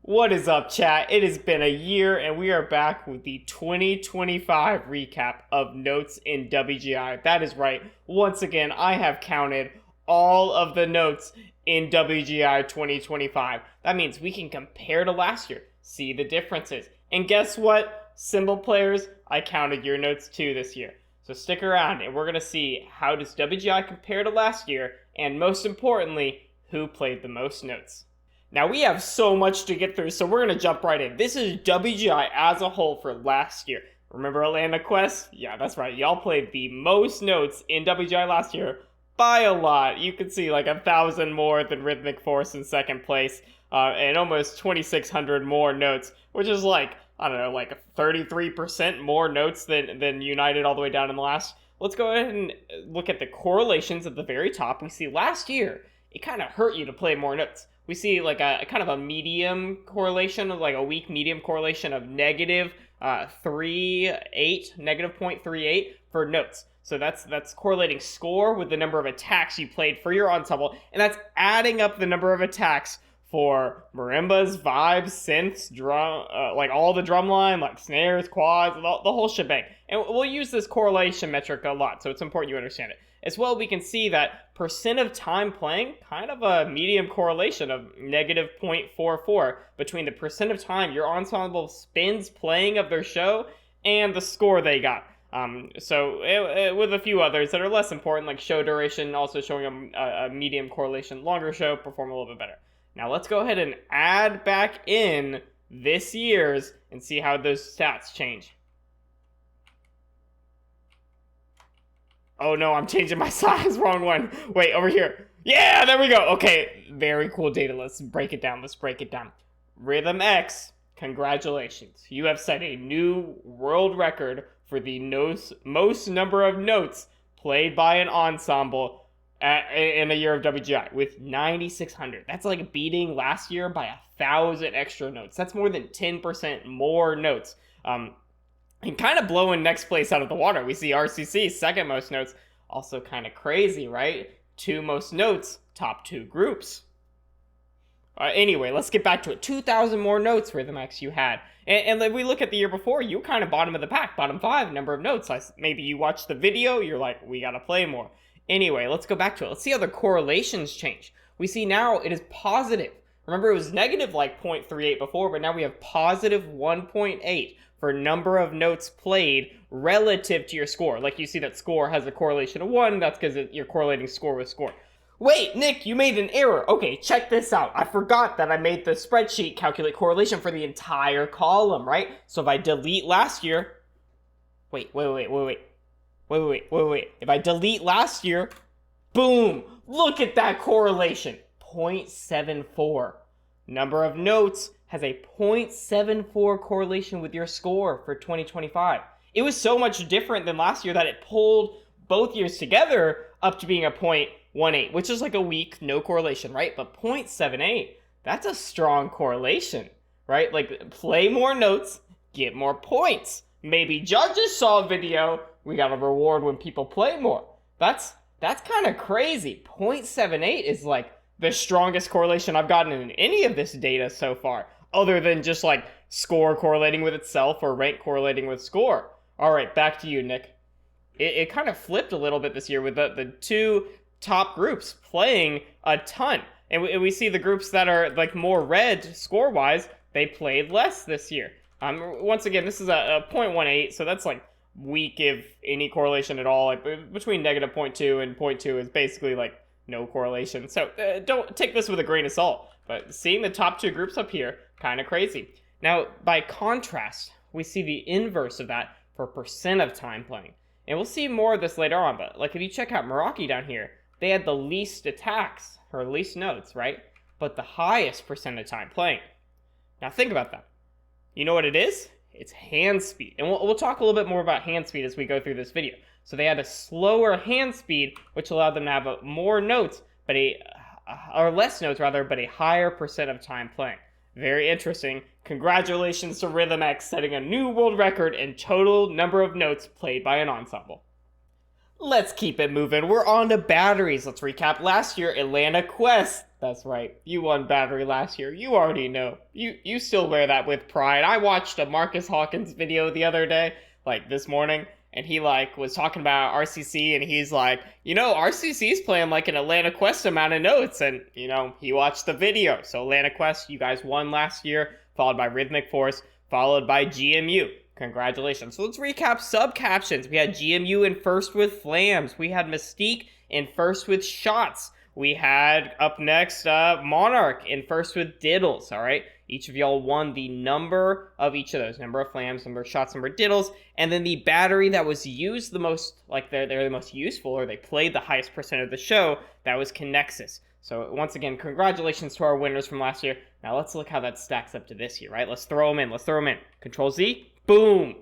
What is up, chat? It has been a year, and we are back with the 2025 recap of notes in WGI. That is right. Once again, I have counted all of the notes in WGI 2025. That means we can compare to last year, see the differences. And guess what, cymbal players? I counted your notes too this year. So stick around, and we're going to see how does WGI compare to last year, and most importantly, who played the most notes. Now, we have so much to get through, so we're going to jump right in. This is WGI as a whole for last year. Remember Atlanta Quest? Yeah, that's right. Y'all played the most notes in WGI last year by a lot. You can see like 1,000 more than Rhythmic Force in second place, and almost 2,600 more notes, which is like, I don't know, like 33% more notes than United all the way down in the last. Let's go ahead and look at the correlations at the very top. We see last year, it kind of hurt you to play more notes. We see like a kind of a medium correlation, like a weak medium correlation of negative 3.8, negative 0.38 for notes. So that's correlating score with the number of attacks you played for your ensemble, and that's adding up the number of attacks for marimbas, vibes, synths, drum, like all the drum line, like snares, quads, the whole shebang. And we'll use this correlation metric a lot, so it's important you understand it. As well, we can see that percent of time playing, kind of a medium correlation of negative 0.44 between the percent of time your ensemble spends playing of their show and the score they got. With a few others that are less important, like show duration, also showing a medium correlation, longer show, perform a little bit better. Now let's go ahead and add back in this year's and see how those stats change. Oh no, I'm changing my size, wrong one. Wait, over here. Yeah, there we go. Okay, very cool data. Let's break it down. Rhythm X, congratulations. You have set a new world record for the most number of notes played by an ensemble in a year of WGI with 9,600. That's like beating last year by 1,000 extra notes. That's more than 10% more notes. And kind of blowing next place out of the water. We see RCC, second most notes. Also kind of crazy, right? Two most notes, top two groups. Anyway, let's get back to it. 2,000 more notes, Rhythm X, you had. And if we look at the year before, you were kind of bottom of the pack, bottom 5, number of notes. Maybe you watched the video, you're like, we gotta play more. Anyway, let's go back to it. Let's see how the correlations change. We see now it is positive. Remember, it was negative like 0.38 before, but now we have positive 1.8 for number of notes played relative to your score. Like you see that score has a correlation of 1, that's because you're correlating score with score. Wait, Nick, you made an error. Okay, check this out. I forgot that I made the spreadsheet calculate correlation for the entire column, right? So if I delete last year... Wait. If I delete last year, boom, look at that correlation. 0.74. Number of notes has a 0.74 correlation with your score for 2025. It was so much different than last year that it pulled both years together up to being a 0.18, which is like a weak, no correlation, right? But 0.78, that's a strong correlation, right? Like, play more notes, get more points. Maybe judges saw a video, we got a reward when people play more. That's kind of crazy. 0.78 is like the strongest correlation I've gotten in any of this data so far, other than just like score correlating with itself or rank correlating with score. All right, back to you, Nick. It kind of flipped a little bit this year with the two top groups playing a ton. And we see the groups that are like more red score-wise, they played less this year. Once again, this is a 0.18, so that's like weak if any correlation at all. Like between negative 0.2 and 0.2 is basically like no correlation. So don't take this with a grain of salt. But seeing the top two groups up here, kind of crazy. Now, by contrast, we see the inverse of that for percent of time playing. And we'll see more of this later on, but like if you check out Meraki down here, they had the least attacks, or least notes, right? But the highest percent of time playing. Now think about that. You know what it is? It's hand speed. And we'll talk a little bit more about hand speed as we go through this video. So they had a slower hand speed, which allowed them to have more notes, or less notes rather, but a higher percent of time playing. Very interesting. Congratulations to Rhythm X setting a new world record in total number of notes played by an ensemble. Let's keep it moving. We're on to batteries. Let's recap last year, Atlanta Quest. That's right. You won battery last year. You already know. You still wear that with pride. I watched a Marcus Hawkins video the other day, like this morning, and he like was talking about RCC, and he's like, RCC's playing like an Atlanta Quest amount of notes, and he watched the video. So Atlanta Quest, you guys won last year, followed by Rhythmic Force, followed by GMU. Congratulations. So let's recap sub-captions. We had GMU in first with Flams. We had Mystique in first with Shots. We had up next Monarch in first with Diddles. All right. Each of y'all won the number of each of those. Number of Flams, number of Shots, number of Diddles. And then the battery that was used the most, like they're the most useful, or they played the highest percent of the show, that was Connexus. So once again, congratulations to our winners from last year. Now let's look how that stacks up to this year, right? Let's throw them in. Control Z. Boom.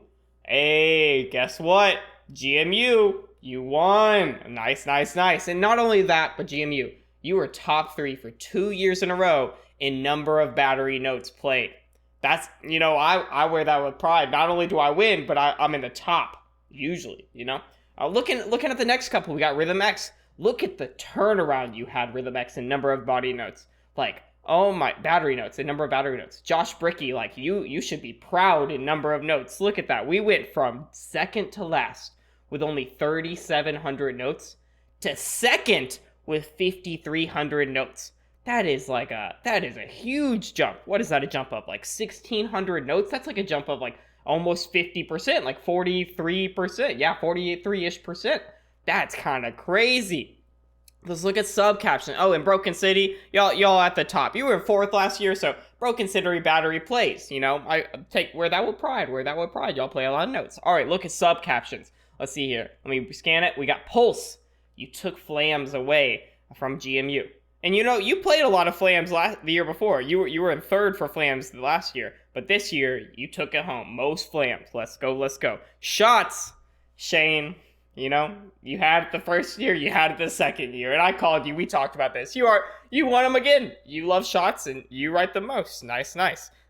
Hey, guess what? GMU, you won. Nice. And not only that, but GMU, you were top 3 for 2 years in a row in number of battery notes played. That's, I wear that with pride. Not only do I win, but I'm in the top, usually, Looking at the next couple, we got Rhythm X. Look at the turnaround you had, Rhythm X, in number of body notes. Like, oh my, battery notes, the number of battery notes. Josh Bricky, like, you should be proud in number of notes. Look at that. We went from second to last with only 3,700 notes to second with 5,300 notes. That is a huge jump. What is that a jump of? Like 1,600 notes? That's like a jump of like almost 50%, like 43%. Yeah, 43-ish percent. That's kind of crazy. Let's look at sub-caption. Oh, and Broken City, y'all at the top. You were fourth last year, so Broken City battery plays. I wear that with pride. Y'all play a lot of notes. All right, look at sub-captions. Let's see here. Let me scan it. We got Pulse. You took Flams away from GMU. And you played a lot of Flams the year before. You were in third for Flams last year, but this year you took it home. Most Flams. Let's go. Shots, Shane. You had it the first year, you had it the second year, and I called you. We talked about this. You won them again. You love Shots, and you write the most. Nice.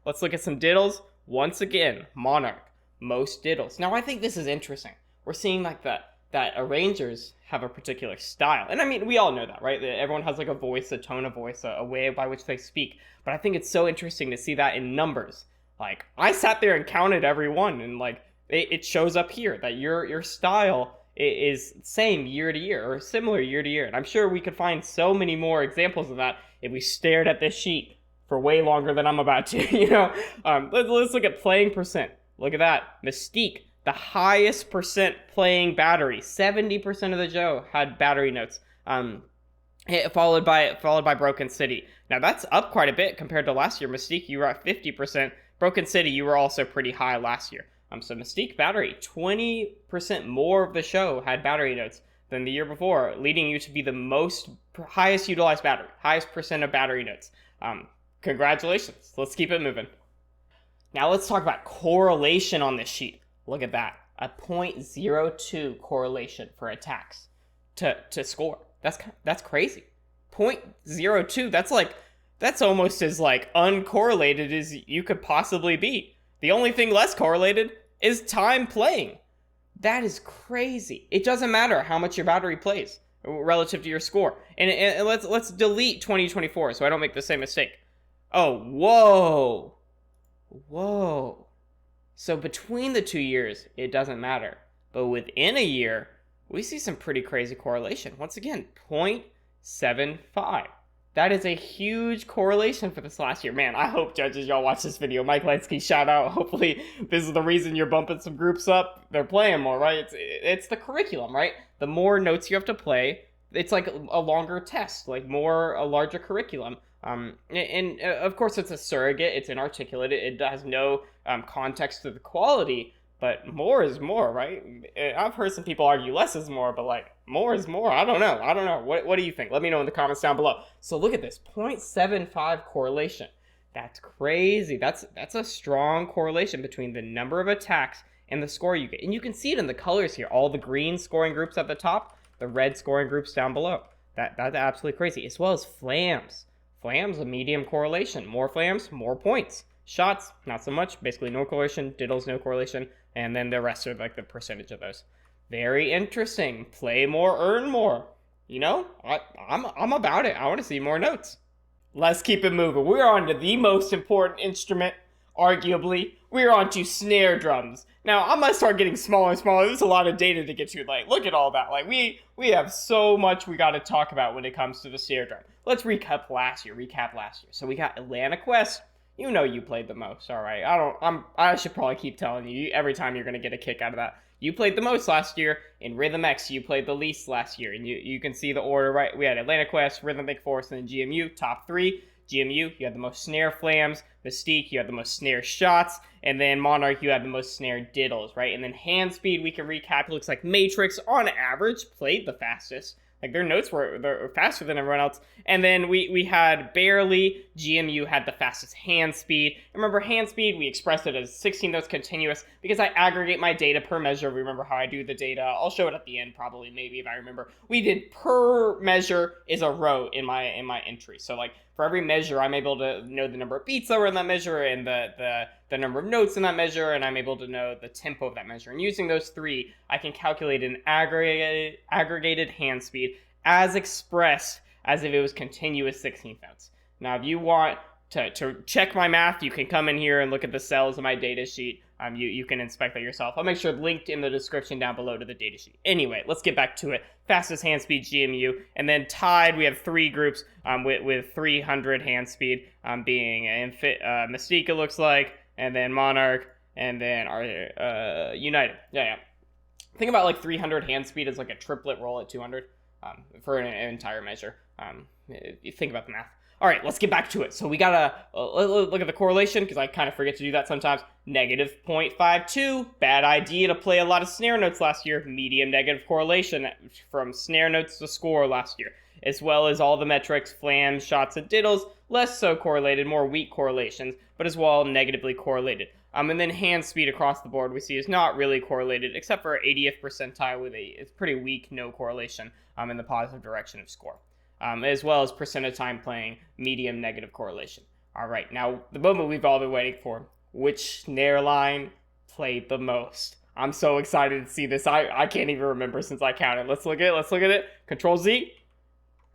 Let's look at some Diddles. Once again, Monarch, most Diddles. Now, I think this is interesting. We're seeing like that arrangers have a particular style. And I mean, we all know that, right? Everyone has like a voice, a tone of voice, a way by which they speak. But I think it's so interesting to see that in numbers. Like, I sat there and counted every one, and like, it shows up here that your style is same year to year or similar year to year. And I'm sure we could find so many more examples of that if we stared at this sheet for way longer than I'm about to, let's look at playing percent. Look at that. Mystique, the highest percent playing battery. 70% of the show had battery notes. Followed by Broken City. Now that's up quite a bit compared to last year. Mystique, you were at 50%. Broken City, you were also pretty high last year. So Mystique battery, 20% more of the show had battery notes than the year before, leading you to be the highest utilized battery, highest percent of battery notes. Congratulations. Let's keep it moving. Now let's talk about correlation on this sheet. Look at that. A 0.02 correlation for attacks to score. That's crazy. 0.02, that's almost as like uncorrelated as you could possibly be. The only thing less correlated is time playing. That is crazy. It doesn't matter how much your battery plays relative to your score. And let's delete 2024 so I don't make the same mistake. Oh, whoa. So between the 2 years, it doesn't matter. But within a year, we see some pretty crazy correlation. Once again, 0.75. That is a huge correlation for this last year. Man, I hope judges, y'all watch this video. Mike Lensky, shout out. Hopefully this is the reason you're bumping some groups up. They're playing more, right? It's the curriculum, right? The more notes you have to play, it's like a longer test, like a larger curriculum. And of course it's a surrogate. It's inarticulate. It has no context to the quality. But more is more, right? I've heard some people argue less is more, but like more is more. I don't know. What do you think? Let me know in the comments down below. So look at this, 0.75 correlation. That's crazy. That's a strong correlation between the number of attacks and the score you get. And you can see it in the colors here. All the green scoring groups at the top, the red scoring groups down below. That's absolutely crazy. As well as Flams. Flams, a medium correlation. More Flams, more points. Shots, not so much. Basically no correlation. Diddles, no correlation. And then the rest are like the percentage of those. Very interesting. Play more, earn more. I'm about it. I want to see more notes. Let's keep it moving. We're on to the most important instrument, arguably. We're on to snare drums. Now, I'm gonna start getting smaller and smaller. There's a lot of data to get to. Like, look at all that. Like, we have so much we gotta talk about when it comes to the snare drum. Let's recap last year. So we got Atlantic West. You know you played the most, all right? I should probably keep telling you every time you're gonna get a kick out of that. You played the most last year. In Rhythm X, you played the least last year. And you can see the order, right? We had Atlantic West, Rhythmic Force, and then GMU, top three. GMU, you had the most snare flams. Mystique, you had the most snare shots. And then Monarch, you had the most snare diddles, right? And then hand speed, we can recap. It looks like Matrix, on average, played the fastest. Like, their notes were faster than everyone else. And then we had barely, GMU had the fastest hand speed. And remember, hand speed, we expressed it as 16 notes continuous because I aggregate my data per measure. Remember how I do the data? I'll show it at the end, probably, maybe, if I remember. We did per measure is a row in my entry. So, like, for every measure, I'm able to know the number of beats that were in that measure and the number of notes in that measure, and I'm able to know the tempo of that measure. And using those three, I can calculate an aggregated hand speed as expressed as if it was continuous 16th notes. Now, if you want to check my math, you can come in here and look at the cells of my data sheet. You can inspect that yourself. I'll make sure linked in the description down below to the data sheet. Anyway, let's get back to it. Fastest hand speed, GMU, and then tied, we have three groups with 300 hand speed, being Mystique, it looks like, and then Monarch, and then our United. Yeah. Think about like 300 hand speed as like a triplet roll at 200 for an entire measure. You think about the math. All right, let's get back to it. So we gotta look at the correlation, because I kind of forget to do that sometimes. Negative 0.52. Bad idea to play a lot of snare notes last year. Medium negative correlation from snare notes to score last year, as well as all the metrics, flams, shots, and diddles. Less so correlated, more weak correlations, but as well negatively correlated. And then hand speed across the board we see is not really correlated, except for 80th percentile with it's pretty weak, no correlation in the positive direction of score. As well as percent of time playing, medium negative correlation. All right, now the moment we've all been waiting for. Which snare line played the most? I'm so excited to see this. I can't even remember since I counted. Let's look at it. Control Z.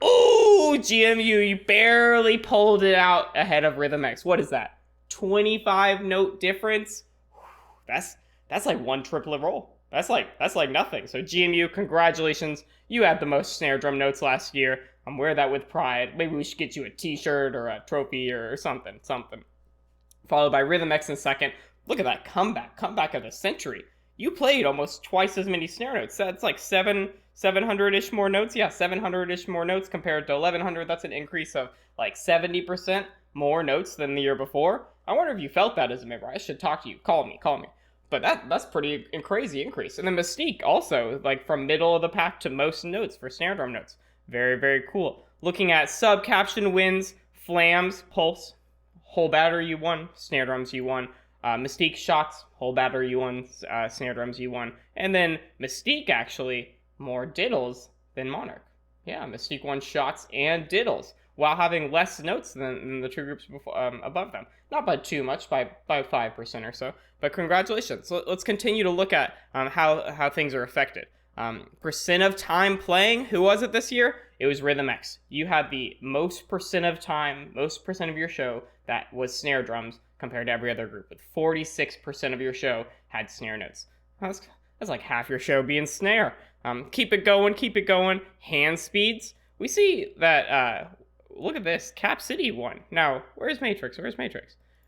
Ooh, GMU, you barely pulled it out ahead of Rhythm X. What is that? 25 note difference? That's like one triplet roll. That's like nothing. So GMU, congratulations. You had the most snare drum notes last year. Wear that with pride. Maybe we should get you a t-shirt or a trophy or something. Followed by Rhythm X in second. Look at that comeback of the century. You played almost twice as many snare notes. That's like 700-ish more notes. Yeah, 700-ish more notes compared to 1100. That's an increase of like 70% more notes than the year before. I wonder if you felt that as a member. I should talk to you. Call me. But that's pretty crazy increase. And then Mystique also, like from middle of the pack to most notes for snare drum notes. Very, very cool. Looking at sub-caption wins, flams, pulse, whole battery you won, snare drums you won, Mystique shots, whole battery you won, snare drums you won, and then Mystique actually more diddles than Monarch. Yeah, Mystique won shots and diddles while having less notes than the two groups before, above them. Not by too much, by 5% or so, but congratulations. So let's continue to look at how things are affected. Percent of time playing, who was it this year? It was Rhythm X. You had the most percent of time, most percent of your show that was snare drums compared to every other group, with 46% of your show had snare notes. That's like half your show being snare. Keep it going. Hand speeds. We see that, look at this, Cap City won. Now, where's Matrix?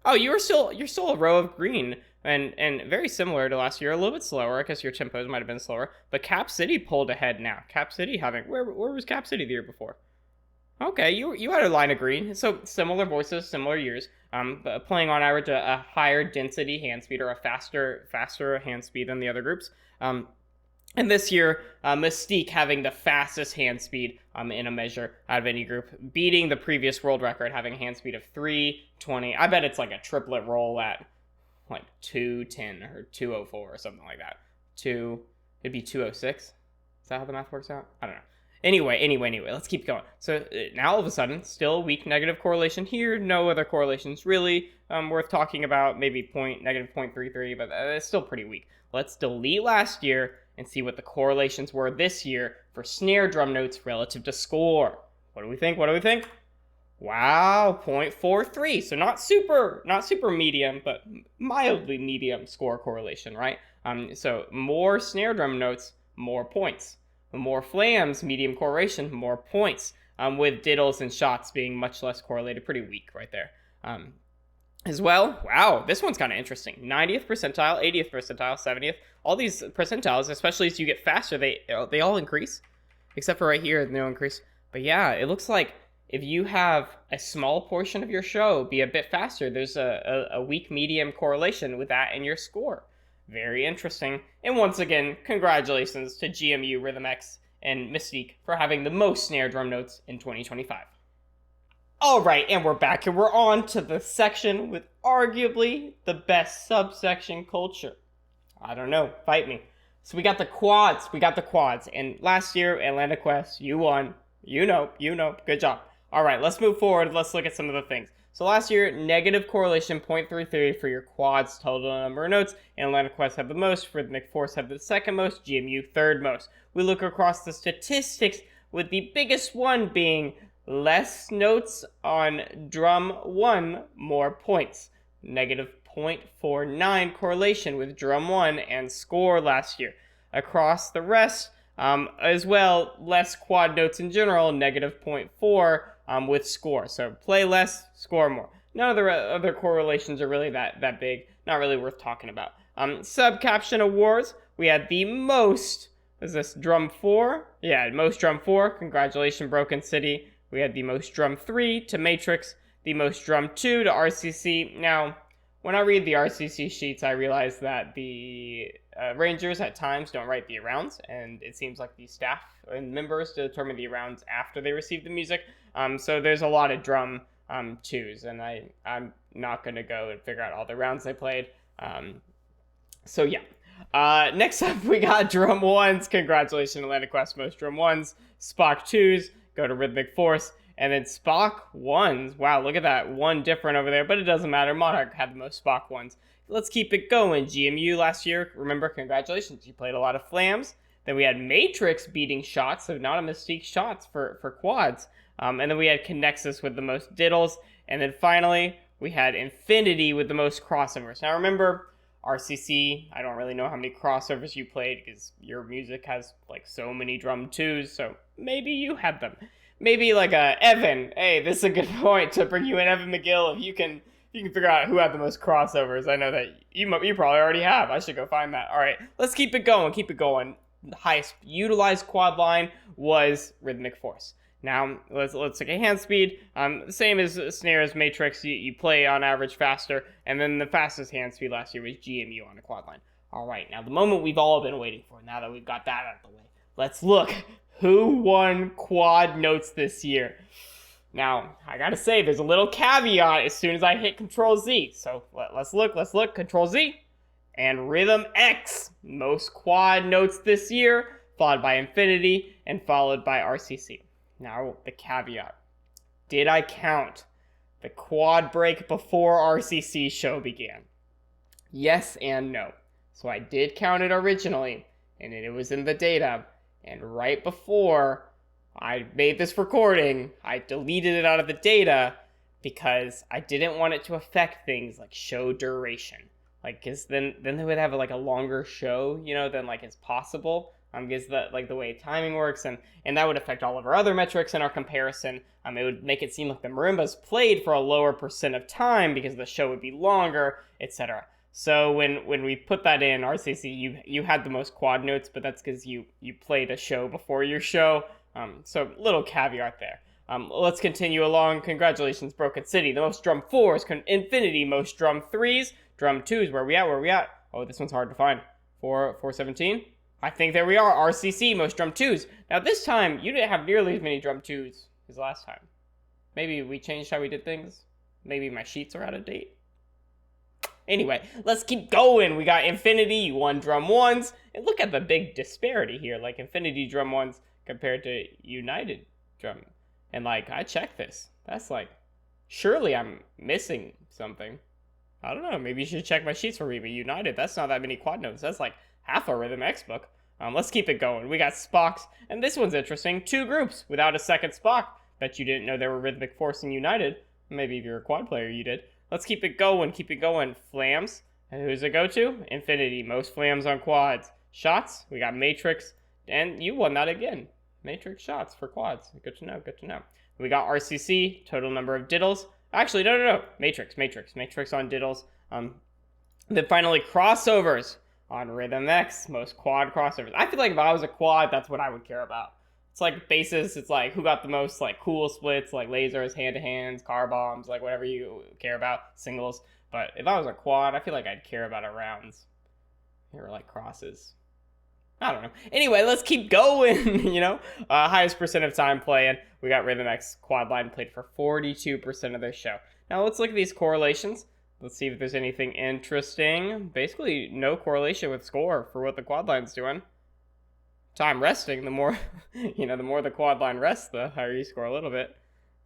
Oh, you're still a row of green. And very similar to last year, a little bit slower. I guess your tempos might have been slower. But Cap City pulled ahead now. Cap City where was Cap City the year before? Okay, you had a line of green. So similar voices, similar years. But playing on average a higher density hand speed, or a faster hand speed than the other groups. And this year, Mystique having the fastest hand speed in a measure out of any group, beating the previous world record, having a hand speed of 320. I bet it's like a triplet roll at like 210 or 204 or something like that. It'd be 206. Is that how the math works out? I don't know. Anyway, let's keep going. So now all of a sudden, still weak negative correlation here. No other correlations really worth talking about. Maybe negative 0.33, but it's still pretty weak. Let's delete last year and see what the correlations were this year for snare drum notes relative to score. What do we think? Wow, 0.43. So not super medium, but mildly medium score correlation, right? So more snare drum notes, more points. More flams, medium correlation, more points. With diddles and shots being much less correlated, pretty weak right there. As well, wow, this one's kind of interesting. 90th percentile, 80th percentile, 70th. All these percentiles, especially as you get faster, they all increase. Except for right here, no increase. But yeah, it looks like if you have a small portion of your show be a bit faster, there's a weak medium correlation with that in your score. Very interesting. And once again, congratulations to GMU, RhythmX, and Mystique for having the most snare drum notes in 2025. Alright, and we're back, and we're on to the section with arguably the best subsection culture. I don't know, fight me. So we got the quads, and last year, Atlanta Quest, you won. You know, good job. Alright, let's move forward, let's look at some of the things. So last year, negative correlation 0.33 for your quads total number of notes, and Atlanta Quest had the most, Rhythmic Force had the second most, GMU third most. We look across the statistics, with the biggest one being less notes on drum 1, more points. Negative 0.49 correlation with drum 1 and score last year. Across the rest, as well, less quad notes in general, negative 0.4 with score. So play less, score more. None of the other correlations are really that big. Not really worth talking about. Subcaption awards, we had the most, is this drum 4? Yeah, most drum 4. Congratulations, Broken City. We had the most drum 3 to Matrix, the most drum 2 to RCC. Now, when I read the RCC sheets, I realize that the Rangers at times don't write the rounds, and it seems like the staff and members determine the rounds after they receive the music. So there's a lot of drum 2s, and I'm not going to go and figure out all the rounds they played. So yeah. Next up, we got drum 1s. Congratulations, Atlanta Quest, most drum 1s. Spock 2s. Go to Rhythmic Force, and then Spock 1s. Wow, look at that. One different over there, but it doesn't matter. Monarch had the most Spock 1s. Let's keep it going. GMU last year, remember, congratulations. You played a lot of flams. Then we had Matrix beating shots, so not a Mystique shots for quads. And then we had Connexus with the most diddles. And then finally, we had Infinity with the most crossovers. Now remember, RCC, I don't really know how many crossovers you played because your music has like so many drum 2s, so maybe you had them. Maybe like Evan, hey, this is a good point to bring you in, Evan McGill, if you can figure out who had the most crossovers. I know that you probably already have. I should go find that. All right, let's keep it going. The highest utilized quad line was Rhythmic Force. Now, let's look at hand speed. The same as Snares, Matrix, you play on average faster. And then the fastest hand speed last year was GMU on a quad line. All right, now the moment we've all been waiting for, now that we've got that out of the way, let's look. Who won quad notes this year? Now, I gotta say, there's a little caveat as soon as I hit Control Z. So let's look, Control Z. And Rhythm X, most quad notes this year, followed by Infinity, and followed by RCC. Now, the caveat. Did I count the quad break before RCC show began? Yes and no. So I did count it originally, and it was in the data. And right before I made this recording, I deleted it out of the data because I didn't want it to affect things like show duration. Like, cause then they would have like a longer show, than like is possible. Because the way timing works, and that would affect all of our other metrics in our comparison. It would make it seem like the Marimbas played for a lower percent of time because the show would be longer, etc. So when we put that in RCC, you had the most quad notes, but that's because you played a show before your show. So little caveat there. Let's continue along. Congratulations, Broken City. The most drum 4s, Infinity, most drum 3s, drum 2s. Where we at? Oh, this one's hard to find. 417. I think there we are. RCC, most drum 2s. Now this time, you didn't have nearly as many drum 2s as last time. Maybe we changed how we did things. Maybe my sheets are out of date. Anyway, let's keep going. We got Infinity, you won drum 1s. And look at the big disparity here. Like Infinity drum 1s compared to United drum. And like, I checked this. That's like, surely I'm missing something. I don't know. Maybe you should check my sheets for me. But United, that's not that many quad notes. That's like half a Rhythm X book. Let's keep it going. We got Spocks, and this one's interesting. 2 groups without a second Spock, Bet you didn't know there were rhythmic forcing united. Maybe if you're a quad player, you did. Let's keep it going, keep it going. Flams. And who's it go to? Infinity. Most flams on quads. Shots. We got Matrix. And you won that again. Matrix shots for quads. Good to know, good to know. We got RCC. Total number of diddles. Actually, no. Matrix on diddles. Then finally, crossovers on Rhythm X. Most quad crossovers. I feel like if I was a quad, that's what I would care about. It's like bases. It's like who got the most like cool splits, like lasers, hand-to-hands, car bombs, like whatever you care about, singles. But if I was a quad, I feel like I'd care about rounds or like crosses. I don't know. Anyway, let's keep going, highest percent of time playing. We got Rhythm X quad line played for 42% of their show. Now let's look at these correlations. Let's see if there's anything interesting. Basically, no correlation with score for what the quad line's doing. Time resting, the more, the more the quad line rests, the higher you score a little bit.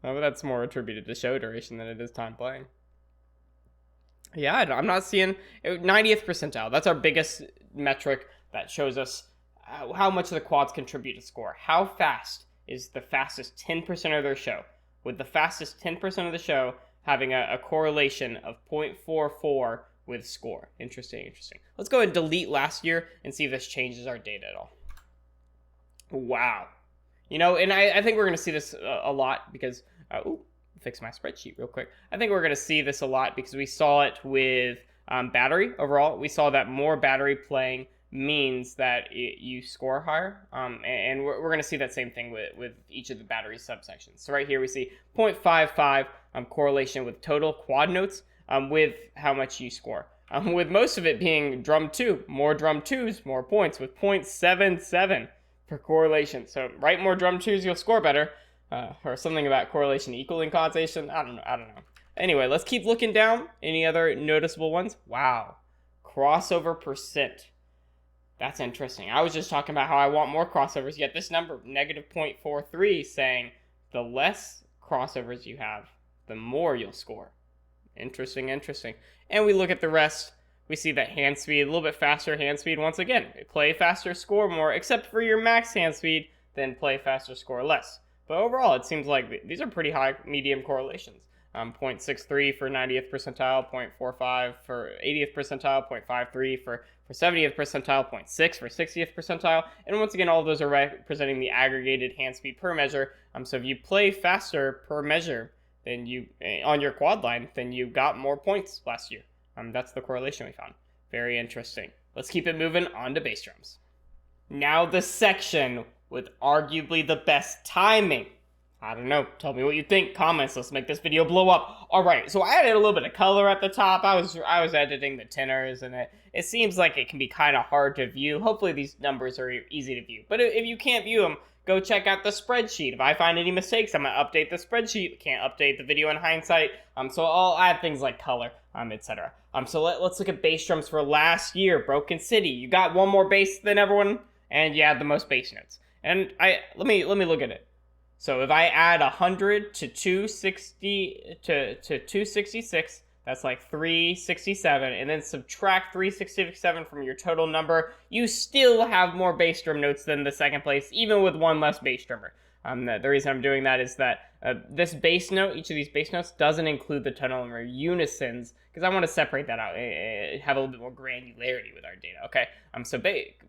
But that's more attributed to show duration than it is time playing. Yeah, I'm not seeing 90th percentile. That's our biggest metric that shows us how much the quads contribute to score. How fast is the fastest 10% of their show? With the fastest 10% of the show having a correlation of 0.44 with score. Interesting. Let's go ahead and delete last year and see if this changes our data at all. Wow. And I think we're going to see this a lot because, fix my spreadsheet real quick. I think we're going to see this a lot because we saw it with battery overall. We saw that more battery playing means that you score higher. And we're going to see that same thing with each of the battery subsections. So right here we see 0.55 correlation with total quad notes with how much you score. With most of it being drum 2. More drum 2s, more points with 0.77 for correlation. So write more drum 2s, you'll score better. Or something about correlation equaling causation. I don't know. Anyway, let's keep looking down. Any other noticeable ones? Wow. Crossover percent. That's interesting. I was just talking about how I want more crossovers, yet this number, negative 0.43, saying the less crossovers you have, the more you'll score. Interesting. And we look at the rest. We see that hand speed, a little bit faster hand speed. Once again, play faster, score more, except for your max hand speed, then play faster, score less. But overall, it seems like these are pretty high medium correlations. 0.63 for 90th percentile, 0.45 for 80th percentile, 0.53 for 70th percentile, 0.6 for 60th percentile. And once again, all of those are representing the aggregated hand speed per measure. So if you play faster per measure than you on your quad line, then you got more points last year. That's the correlation we found. Very interesting. Let's keep it moving on to bass drums. Now the section with arguably the best timing. I don't know. Tell me what you think. Comments. Let's make this video blow up. All right. So I added a little bit of color at the top. I was editing the tenors, and it seems like it can be kind of hard to view. Hopefully these numbers are easy to view. But if you can't view them, go check out the spreadsheet. If I find any mistakes, I'm gonna update the spreadsheet. Can't update the video in hindsight. So I'll add things like color, etc. So let's look at bass drums for last year. Broken City. You got one more bass than everyone, and you had the most bass notes. And let me look at it. So if I add 100 to 260 to 266, that's like 367, and then subtract 367 from your total number, you still have more bass drum notes than the second place, even with one less bass drummer. The reason I'm doing that is that this bass note, each of these bass notes, doesn't include the total number unisons, because I want to separate that out, have a little bit more granularity with our data, okay? So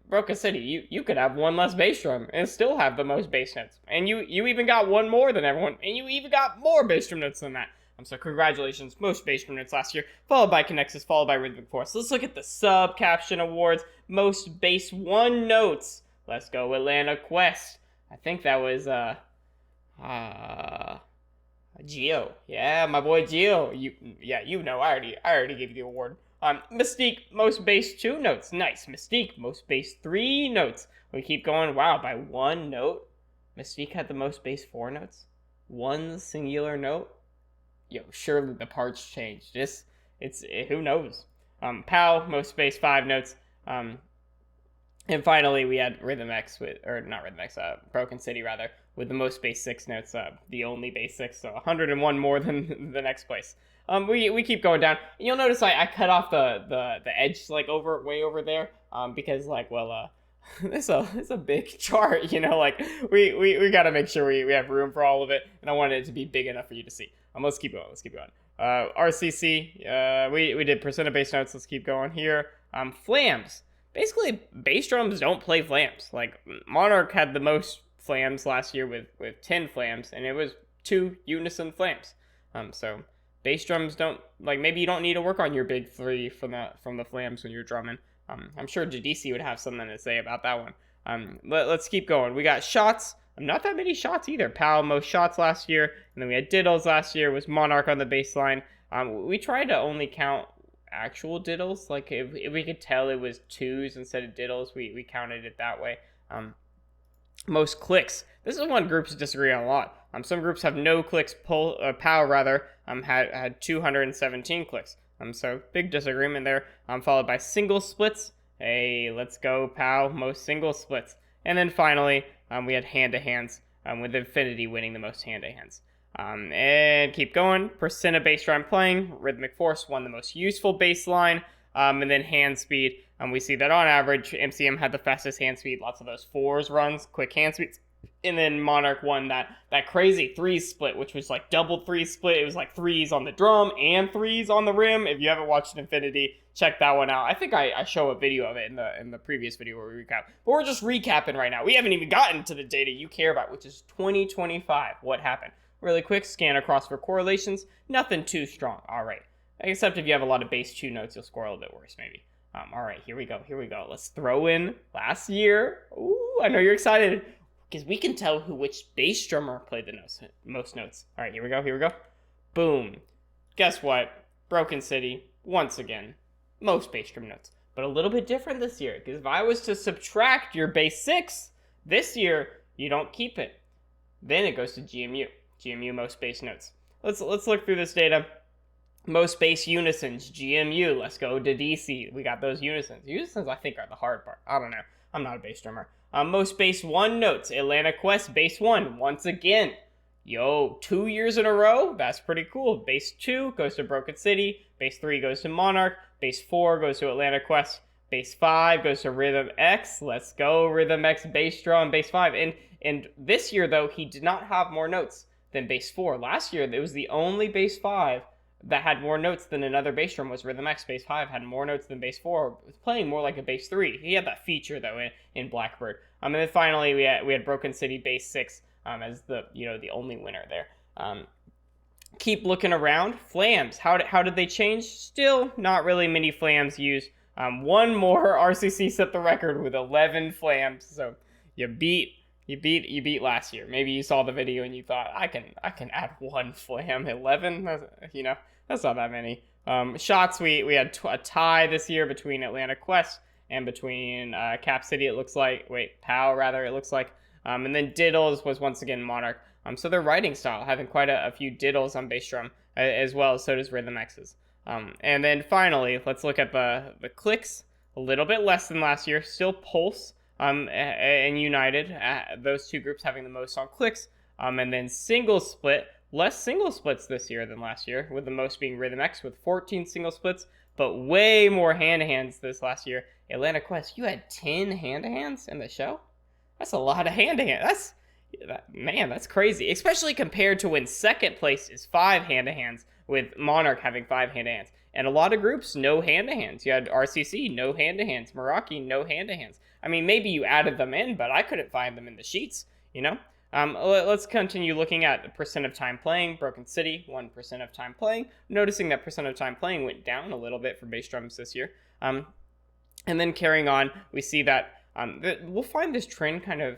Broken City, you could have one less bass drum and still have the most bass notes. And you even got one more than everyone, and you even got more bass drum notes than that. So congratulations, most bass drum notes last year, followed by Connexus, followed by Rhythmic Force. Let's look at the sub-caption awards. Most bass 1 notes. Let's go Atlanta Quest. I think that was, Gio. Yeah, my boy Gio. You know, I already gave you the award. Mystique, most bass 2 notes. Nice. Mystique, most bass 3 notes. We keep going. Wow, by 1 note. Mystique had the most bass 4 notes. 1 singular note. Yo, surely the parts changed. Who knows? Pow, most bass 5 notes. And finally, we had Rhythm X Broken City rather, with the most bass 6 notes, the only bass 6, so 101 more than the next place. We keep going down. And you'll notice I cut off the edge like way over there, because It's a big chart, you know, like we got to make sure we have room for all of it, and I wanted it to be big enough for you to see. Let's keep going. Let's keep going. RCC, we did percent of bass notes. Let's keep going here. Flams. Basically, bass drums don't play flams. Like Monarch had the most flams last year with 10 flams, and it was 2 unison flams. So bass drums don't, like, maybe you don't need to work on your big 3 from the flams when you're drumming. I'm sure JDC would have something to say about that one. Let's keep going. We got shots. Not that many shots either. PAL most shots last year, and then we had diddles last year. Was Monarch on the bass line. We tried to only count actual diddles. Like if we could tell it was 2s instead of diddles, we counted it that way. Most clicks. This is one groups disagree on a lot. Some groups have no clicks. PAL rather had 217 clicks. So big disagreement there. Followed by single splits. Hey, let's go PAL. Most single splits. And then finally, we had hand-to-hands, with Infinity winning the most hand-to-hands. And keep going. Percent of bass drum playing. Rhythmic Force won the most useful bass line. And then hand speed. We see that on average, MCM had the fastest hand speed. Lots of those 4s runs, quick hand speeds. And then Monarch won that crazy 3s split, which was like double 3s split. It was like 3s on the drum and 3s on the rim. If you haven't watched Infinity, check that one out. I think I show a video of it in the previous video where we recap. But we're just recapping right now. We haven't even gotten to the data you care about, which is 2025. What happened? Really quick, scan across for correlations. Nothing too strong. All right. Except if you have a lot of bass 2 notes, you'll score a little bit worse, maybe. All right, here we go. Let's throw in last year. Ooh, I know you're excited, because we can tell which bass drummer played the most notes. All right, here we go. Boom. Guess what? Broken City, once again, most bass drum notes. But a little bit different this year, because if I was to subtract your bass 6, this year, you don't keep it. Then it goes to GMU. GMU, most bass notes. Let's look through this data. Most bass unisons, GMU. Let's go to DC. We got those unisons. Unisons, I think, are the hard part. I don't know. I'm not a bass drummer. Most bass 1 notes, Atlanta Quest, bass 1, once again. Yo, 2 years in a row? That's pretty cool. Bass 2 goes to Broken City. Bass 3 goes to Monarch. Bass 4 goes to Atlanta Quest. Bass 5 goes to Rhythm X. Let's go, Rhythm X bass drum, bass 5. And this year, though, he did not have more notes than bass 4. Last year, it was the only bass 5 that had more notes than another bass drum was Rhythm X. Bass 5 had more notes than bass 4. It was playing more like a bass 3. He had that feature, though, in Blackbird. And then finally, we had Broken City bass 6 as the only winner there. Keep looking around. Flams. How did they change? Still not really many flams used. One more RCC set the record with 11 flams. So you beat last year. Maybe you saw the video and you thought, I can add 1 flam. 11? That's not that many. Shots, we had a tie this year between Atlanta Quest and between Cap City, it looks like. PAL, rather, it looks like. And then diddles was once again Monarch. So their writing style, having quite a few diddles on bass drum, as well, so does Rhythm X's. And then finally, let's look at the clicks. A little bit less than last year. Still Pulse and United, those 2 groups having the most on clicks. And then single split, less single splits this year than last year, with the most being Rhythm X with 14 single splits, but way more hand-to-hands this last year. Atlanta Quest, you had 10 hand-to-hands in the show? That's a lot of hand-to-hands. That's crazy, especially compared to when second place is 5 hand-to-hands, with Monarch having 5 hand-to-hands. And a lot of groups, no hand-to-hands. You had RCC, no hand-to-hands. Meraki, no hand-to-hands. I mean, maybe you added them in, but I couldn't find them in the sheets, Let's continue looking at the percent of time playing. Broken City, 1% of time playing. Noticing that percent of time playing went down a little bit for bass drums this year. And then carrying on, we see that we'll find this trend kind of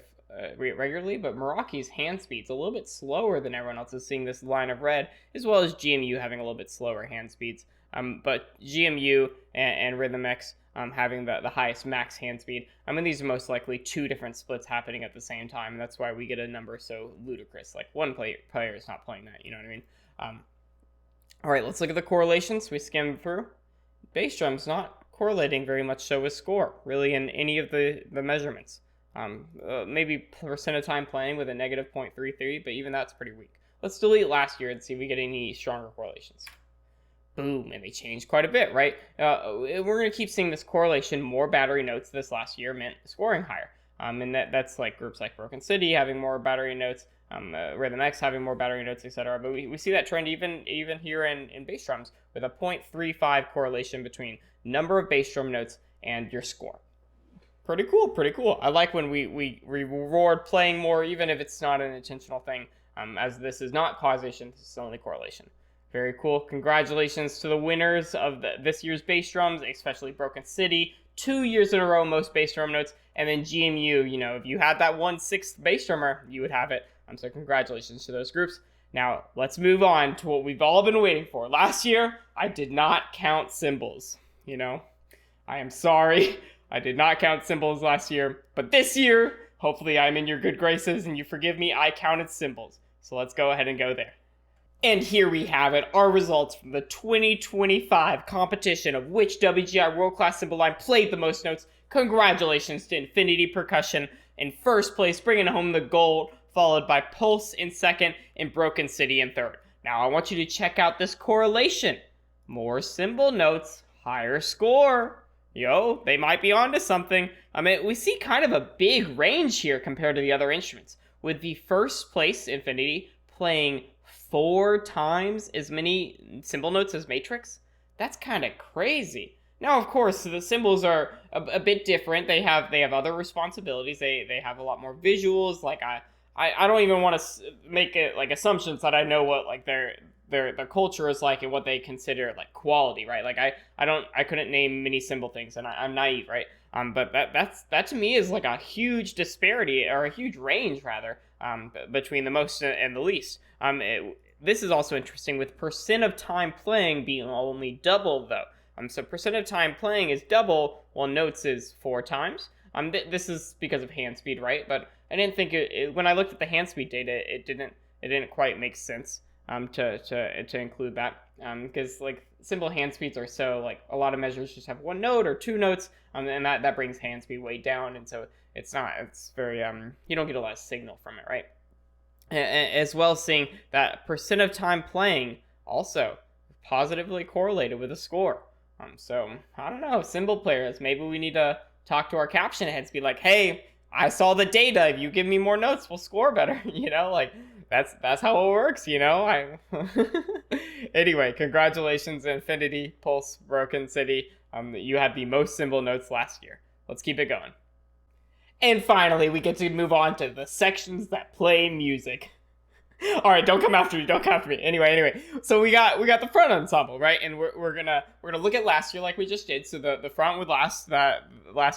regularly, but Meraki's hand speed's a little bit slower than everyone else is seeing this line of red, as well as GMU having a little bit slower hand speeds. But GMU and Rhythm X having the highest max hand speed. These are most likely 2 different splits happening at the same time. And that's why we get a number so ludicrous. Like one player is not playing that, you know what I mean? All right, let's look at the correlations. We skim through. Bass drum's not correlating very much so with score, really, in any of the measurements. Maybe percent of time playing with a negative 0.33, but even that's pretty weak. Let's delete last year and see if we get any stronger correlations. boom, and they changed quite a bit, right? We're going to keep seeing this correlation. More battery notes this last year meant scoring higher. And that's like groups like Broken City having more battery notes, Rhythm X having more battery notes, etc. But we see that trend even here in bass drums with a 0.35 correlation between number of bass drum notes and your score. Pretty cool. I like when we reward playing more, even if it's not an intentional thing, as this is not causation, this is only correlation. Very cool. Congratulations to the winners of this year's bass drums, especially Broken City. 2 years in a row, most bass drum notes. And then GMU, if you had that 1/6 bass drummer, you would have it. So congratulations to those groups. Now, let's move on to what we've all been waiting for. Last year, I did not count cymbals. I am sorry. I did not count cymbals last year. But this year, hopefully I'm in your good graces and you forgive me, I counted cymbals. So let's go ahead and go there. And here we have it, our results from the 2025 competition of which WGI world-class cymbal line played the most notes. Congratulations to Infinity Percussion in first place, bringing home the gold, followed by Pulse in second and Broken City in third. Now I want you to check out this correlation. More cymbal notes, higher score. They might be onto something. We see kind of a big range here compared to the other instruments, with the first place Infinity playing 4 times as many cymbal notes as Matrix. That's kind of crazy. Now, of course, the cymbals are a bit different. They have other responsibilities. They have a lot more visuals. Like I don't even want to make it like assumptions that I know what like their culture is like and what they consider like quality, right? Like I couldn't name many cymbal things, and I'm naive, right? But that to me is like a huge disparity, or a huge range rather, between the most and the least. This is also interesting with percent of time playing being only double though. So percent of time playing is double, while notes is 4 times. This is because of hand speed, right? But I didn't think when I looked at the hand speed data, it didn't quite make sense to include that, because like cymbal hand speeds are so like a lot of measures just have 1 note or 2 notes, and that brings hand speed way down, and so it's very you don't get a lot of signal from it, right? As well as seeing that percent of time playing also positively correlated with the score. So I don't know, cymbal players, maybe we need to talk to our caption heads, be like, hey, I saw the data, if you give me more notes, we'll score better. Like that's how it works, Anyway, congratulations Infinity, Pulse, Broken City. You had the most cymbal notes last year. Let's keep it going. And finally, we get to move on to the sections that play music. All right, don't come after me. Anyway. So we got the front ensemble, right? And we're gonna look at last year like we just did. So the front with last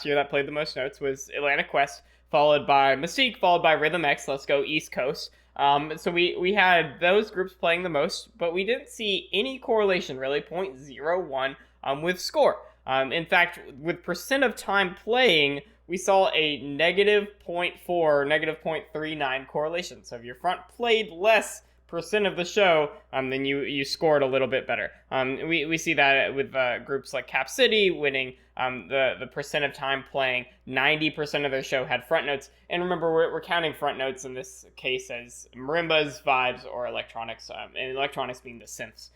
year that played the most notes was Atlantic Quest, followed by Mystique, followed by Rhythm X. Let's go East Coast. So we had those groups playing the most, but we didn't see any correlation really, 0.01 with score. In fact, with percent of time playing, we saw a negative 0.4, negative 0.39 correlation. So if your front played less percent of the show, then you scored a little bit better. We see that with groups like Cap City winning the percent of time playing. 90% of their show had front notes. And remember, we're counting front notes in this case as marimbas, vibes, or electronics, and electronics being the synths.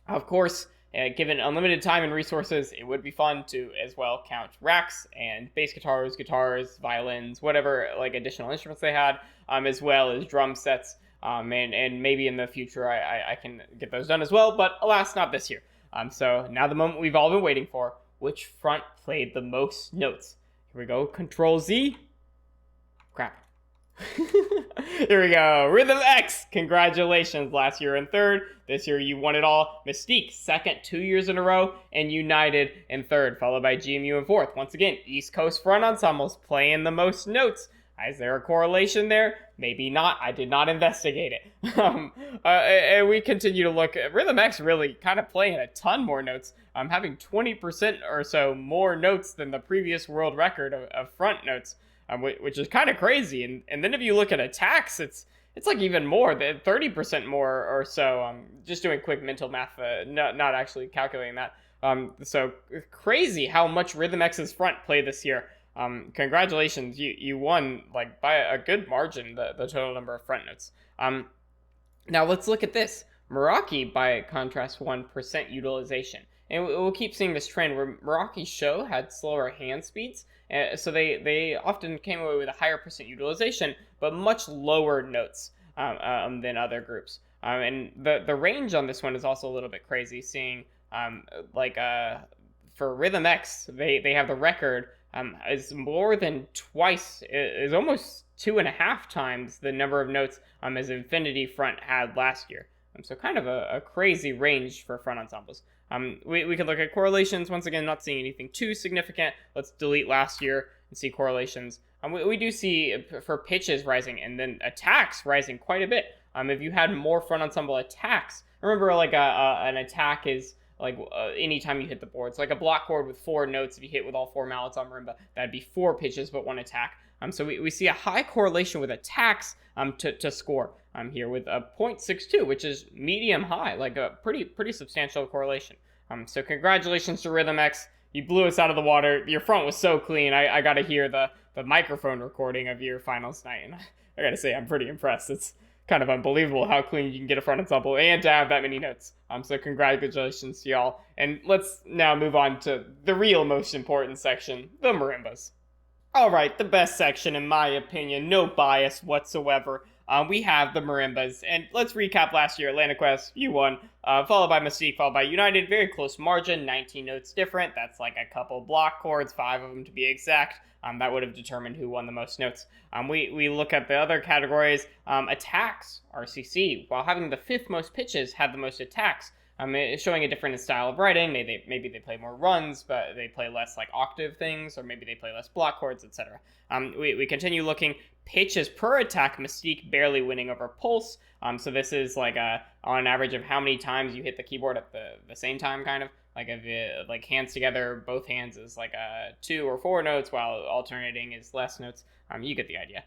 Of course, given unlimited time and resources, it would be fun to as well count racks and bass guitars, violins, whatever like additional instruments they had, as well as drum sets. And maybe in the future I can get those done as well, but alas, not this year. So now the moment we've all been waiting for, which front played the most notes? Here we go, Control Z. Crap. Here we go, Rhythm X. Congratulations, last year in third. This year you won it all. Mystique, second, 2 years in a row, and United in third, followed by GMU in fourth. Once again, East Coast front ensembles playing the most notes. Is there a correlation there? Maybe not. I did not investigate it. And we continue to look at Rhythm X really kind of playing a ton more notes. Having 20% or so more notes than the previous world record of front notes, which is kind of crazy. And then if you look at attacks, it's like even more, than 30% more or so. Just doing quick mental math, not actually calculating that. So crazy how much Rhythm X's front played this year. Congratulations, you won like by a good margin the total number of front notes. Now let's look at this. Meraki, by contrast, won percent utilization. And we'll keep seeing this trend where Meraki's show had slower hand speeds, so they often came away with a higher percent utilization, but much lower notes than other groups. And the range on this one is also a little bit crazy, seeing like for Rhythm X, they have the record is more than twice, is almost 2.5 times the number of notes as Infinity Front had last year. So kind of a crazy range for front ensembles. We could look at correlations. Once again, not seeing anything too significant. Let's delete last year and see correlations. We do see for pitches rising and then attacks rising quite a bit. If you had more front ensemble attacks, remember like an attack is like anytime you hit the board. So like a block chord with 4 notes, if you hit with all 4 mallets on marimba, that'd be 4 pitches but 1 attack. So we see a high correlation with attacks to score here with a 0.62, which is medium high, like a pretty substantial correlation. So congratulations to Rhythm X. You blew us out of the water. Your front was so clean. I got to hear the microphone recording of your finals night, and I got to say I'm pretty impressed. It's kind of unbelievable how clean you can get a front ensemble and to have that many notes. So congratulations to y'all. And let's now move on to the real most important section, the marimbas. Alright, the best section in my opinion, no bias whatsoever. We have the marimbas, and let's recap last year. Atlantic Quest, you won, followed by Mystique, followed by United. Very close margin, 19 notes different. That's like a couple block chords, 5 of them to be exact. That would have determined who won the most notes. We look at the other categories. Attacks, RCC, while having the 5th most pitches, had the most attacks. It's showing a different style of writing. Maybe they play more runs, but they play less like octave things, or maybe they play less block chords, etc. We continue looking. Pitches per attack, Mystique barely winning over Pulse. So this is like on an average of how many times you hit the keyboard at the same time, kind of. Like if it, like hands together, both hands is like 2 or 4 notes, while alternating is less notes. You get the idea.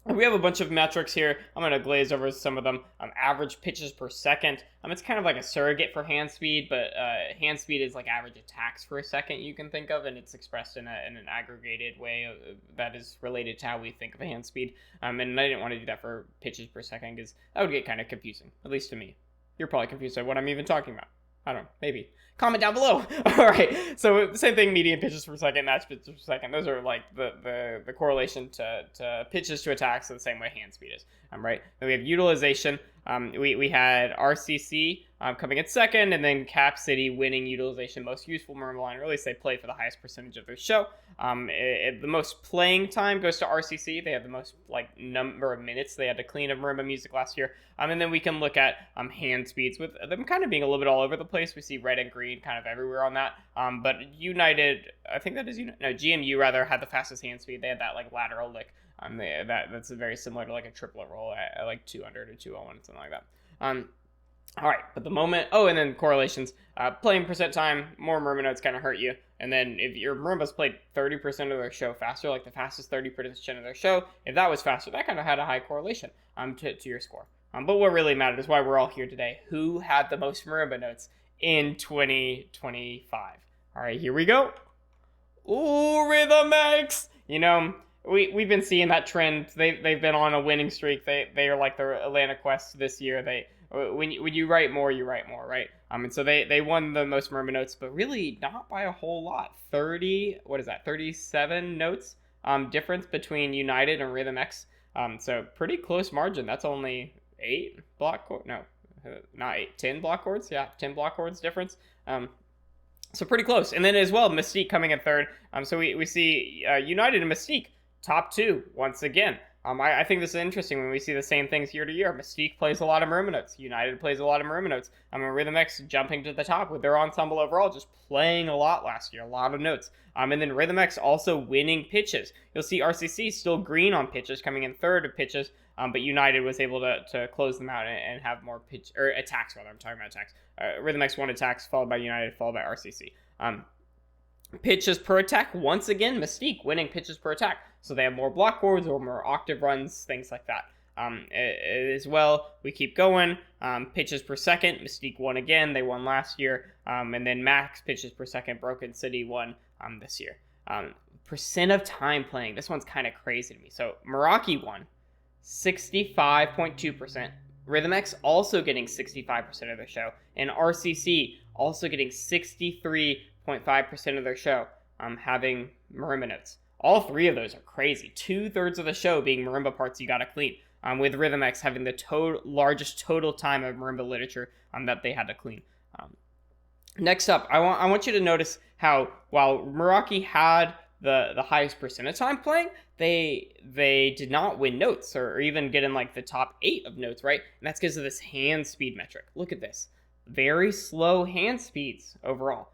We have a bunch of metrics here. I'm going to glaze over some of them. Average pitches per second. It's kind of like a surrogate for hand speed, but hand speed is like average attacks per second you can think of, and it's expressed in an aggregated way that is related to how we think of a hand speed. And I didn't want to do that for pitches per second because that would get kind of confusing, at least to me. You're probably confused at what I'm even talking about. I don't know, maybe. Comment down below. All right, so same thing, median pitches per second, match pitches per second. Those are like the correlation to pitches to attacks the same way hand speed is, right? Then we have utilization. We had RCC coming in second, and then Cap City winning utilization, most useful marimba line, or at least they play for the highest percentage of their show. The most playing time goes to RCC. They had the most like number of minutes they had to clean of marimba music last year. And then we can look at hand speeds with them kind of being a little bit all over the place. We see red and green kind of everywhere on that. But United, I think that is GMU rather, had the fastest hand speed. They had that like lateral lick. That's very similar to like a triplet roll at like 200 or 201, something like that. All right, but the moment, and then correlations, playing percent time, more marimba notes kind of hurt you. And then if your marimbas played 30% of their show faster, like the fastest 30% of their show, if that was faster, that kind of had a high correlation to your score. But what really mattered is why we're all here today. Who had the most marimba notes in 2025? All right, here we go. Ooh, Rhythm X! We've been seeing that trend. They've been on a winning streak. They are like the Atlantic Quest this year. When you write more, you write more, right? And so they won the most marimba notes, but really not by a whole lot. 37 notes difference between United and Rhythm X. So pretty close margin. That's only 8 block chords. No, not 8. 10 block chords. Yeah, 10 block chords difference. So pretty close. And then as well, Mystique coming in third. So we see United and Mystique top 2 once again. I think this is interesting when we see the same things year to year. Mystique plays a lot of marimba notes. United plays a lot of marimba notes. Rhythm X jumping to the top with their ensemble overall, just playing a lot last year, a lot of notes. And then Rhythm X also winning pitches. You'll see RCC still green on pitches, coming in third of pitches, but United was able to close them out and have more attacks, rather. I'm talking about attacks. Rhythm X won attacks, followed by United, followed by RCC. Pitches per attack, once again, Mystique winning pitches per attack. So they have more block chords or more octave runs, things like that. As well, we keep going. Pitches per second, Mystique won again. They won last year. And then max pitches per second, Broken City won this year. Percent of time playing, this one's kind of crazy to me. So Meraki won 65.2%. Rhythm X also getting 65% of their show, and RCC also getting 63.5% of their show, having marimba notes. All three of those are crazy. 2/3 of the show being marimba parts you gotta clean, with Rhythm X having the largest total time of marimba literature that they had to clean. Next up, I want you to notice how while Meraki had the highest percent of time playing, they did not win notes or even get in like the top 8 of notes, right? And that's because of this hand speed metric. Look at this. Very slow hand speeds overall.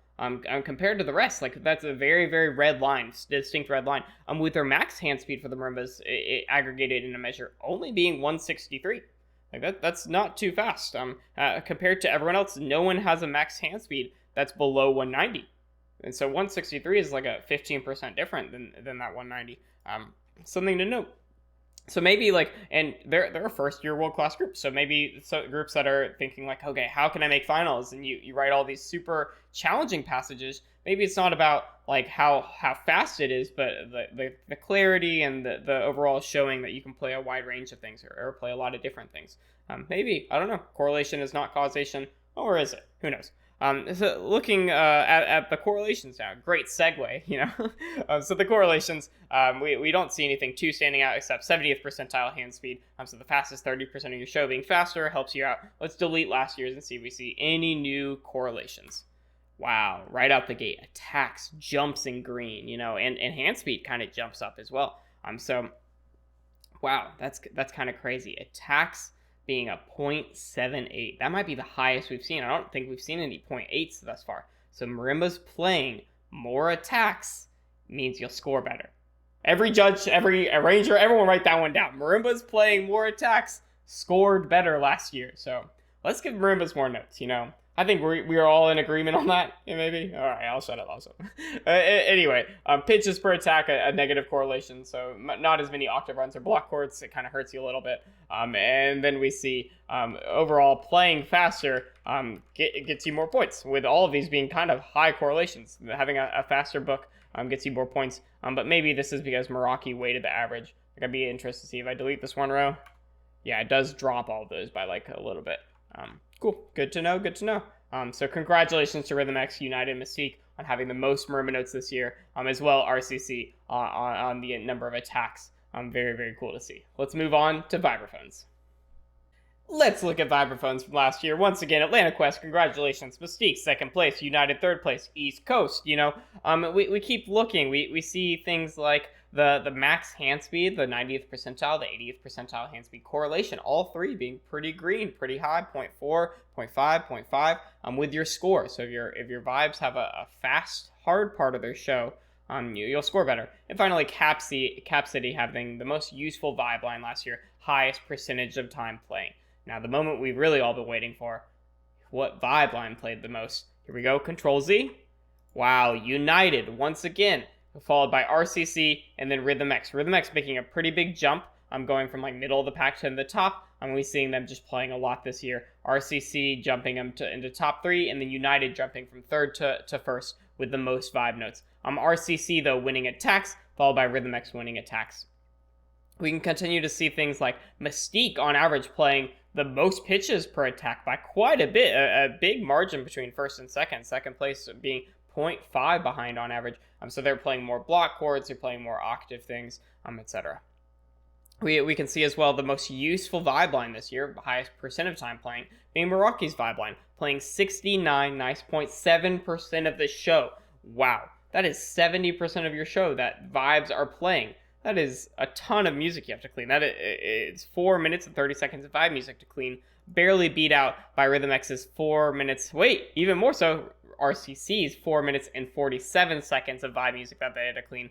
Compared to the rest, like that's a very, very red line, distinct red line. With their max hand speed for the marimbas, it aggregated in a measure only being 163. Like that's not too fast. Compared to everyone else, no one has a max hand speed that's below 190. And so 163 is like a 15% different than that 190. Something to note. So maybe like, and they're a first year world class group. So maybe groups that are thinking like, okay, how can I make finals? And you write all these super challenging passages. Maybe it's not about like how fast it is, but the clarity and the overall showing that you can play a wide range of things or play a lot of different things. Maybe, I don't know, correlation is not causation, or is it? Who knows? So looking at the correlations now, great segue, you know. So the correlations, we don't see anything too standing out except 70th percentile hand speed. So the fastest 30% of your show being faster helps you out. Let's delete last year's and see if we see any new correlations. Wow, right out the gate, attacks jumps in green, you know, and hand speed kind of jumps up as well. So, wow, that's kind of crazy. Attacks being a 0.78. That might be the highest we've seen. I don't think we've seen any 0.8s thus far. So Marimba's playing more attacks means you'll score better. Every judge, every arranger, everyone write that one down. Marimba's playing more attacks scored better last year. So let's give Marimbas more notes, you know. I think we are all in agreement on that, maybe. All right, I'll shut up also. Anyway, pitches per attack, a negative correlation, so not as many octave runs or block chords. It kind of hurts you a little bit. And then we see overall playing faster gets you more points, with all of these being kind of high correlations. Having a faster book gets you more points, but maybe this is because Meraki weighted the average. Like, I'd be interested to see if I delete this one row. Yeah, it does drop all of those by like a little bit. Cool. Good to know. Good to know. So congratulations to Rhythm X, United, and Mystique on having the most marimba notes this year, as well RCC on the number of attacks. Very, very cool to see. Let's move on to Vibraphones. Let's look at Vibraphones from last year. Once again, Atlanta Quest, congratulations. Mystique, second place. United, third place. East Coast, you know. We keep looking. We see things like the max hand speed, the 90th percentile, the 80th percentile hand speed correlation, all three being pretty green, pretty high, 0.4, 0.5, 0.5, with your score. So if your vibes have a fast, hard part of their show, you'll score better. And finally, Cap City having the most useful vibe line last year, highest percentage of time playing. Now, the moment we've really all been waiting for, what vibe line played the most? Here we go, Control Z. Wow, United, once again, followed by RCC and then Rhythm X. Rhythm X making a pretty big jump. I'm going from like middle of the pack to the top. We're seeing them just playing a lot this year. RCC jumping them into top 3, and then United jumping from third to first with the most vibe notes. RCC, though, winning attacks, followed by Rhythm X winning attacks. We can continue to see things like Mystique on average playing the most pitches per attack by quite a bit, a big margin between first and second. Second place being 0.5 behind on average. So they're playing more block chords, they're playing more octave things, etc. We can see as well the most useful vibe line this year, the highest percent of time playing, being Meraki's vibe line, playing 69 nice 0.7% of the show. Wow, that is 70% of your show that vibes are playing. That is a ton of music you have to clean. It's 4 minutes and 30 seconds of vibe music to clean, barely beat out by Rhythm X's 4 minutes. Wait, even more so, RCC's 4 minutes and 47 seconds of vibe music that they had to clean.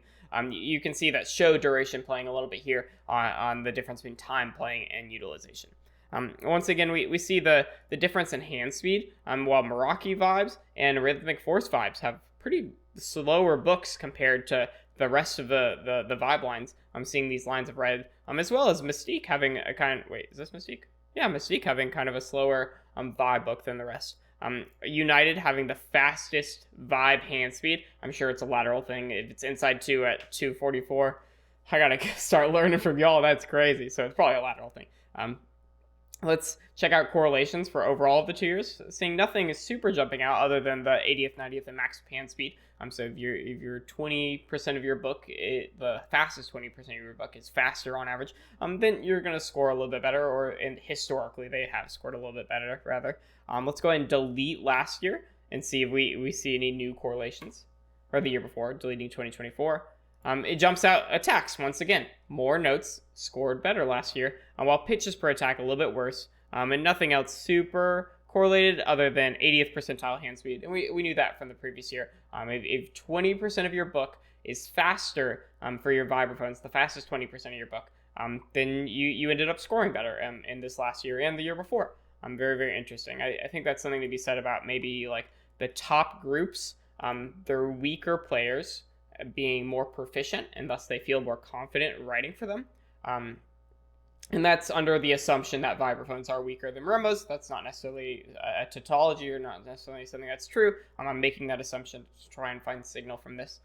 You can see that show duration playing a little bit here on the difference between time playing and utilization. Once again, we see the difference in hand speed, while Meraki vibes and Rhythmic Force vibes have pretty slower books compared to the rest of the vibe lines. I'm seeing these lines of red, as well as Mystique having a kind of, wait, is this Mystique? Yeah, Mystique having kind of a slower vibe book than the rest. United having the fastest vibe hand speed. I'm sure it's a lateral thing. If it's inside 2 at 244, I gotta start learning from y'all. That's crazy. So it's probably a lateral thing. Let's check out correlations for overall of the 2 years. Seeing nothing is super jumping out other than the 80th, 90th, and max pan speed. So if you're 20% of your book, the fastest 20% of your book is faster on average, then you're gonna score a little bit better, or historically they have scored a little bit better rather. Let's go ahead and delete last year and see if we see any new correlations, or the year before, deleting 2024. It jumps out attacks once again. More notes scored better last year, while pitches per attack a little bit worse, and nothing else super correlated other than 80th percentile hand speed. And we knew that from the previous year. If 20% of your book is faster for your vibraphones, the fastest 20% of your book, then you ended up scoring better in this last year and the year before. Very, very interesting. I think that's something to be said about maybe like the top groups. They're weaker players being more proficient, and thus they feel more confident writing for them. And that's under the assumption that vibraphones are weaker than marimbas. That's not necessarily a tautology, or not necessarily something that's true. I'm making that assumption to try and find signal from this.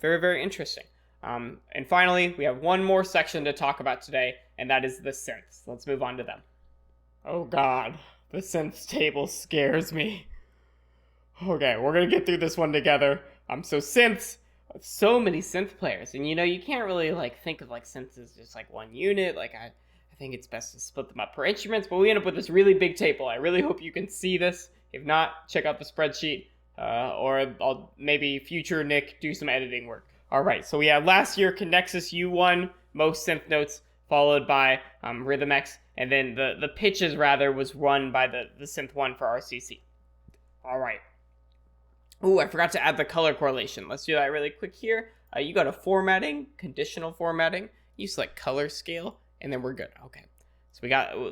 Very, very interesting. And finally, we have one more section to talk about today, and that is the synths. Let's move on to them. Oh god, the synths table scares me. Okay, we're gonna get through this one together. So synths, so many synth players, and you can't really like think of like synths as just like one unit. Like I think it's best to split them up per instruments, but we end up with this really big table. I really hope you can see this. If not, check out the spreadsheet, or I'll maybe future Nick do some editing work. All right, so we had last year Connexus U1, most synth notes, followed by Rhythm X, and then the pitches rather was run by the synth 1 for RCC. All right. Ooh, I forgot to add the color correlation. Let's do that really quick here. You go to formatting, conditional formatting, you select color scale, and then we're good. Okay, so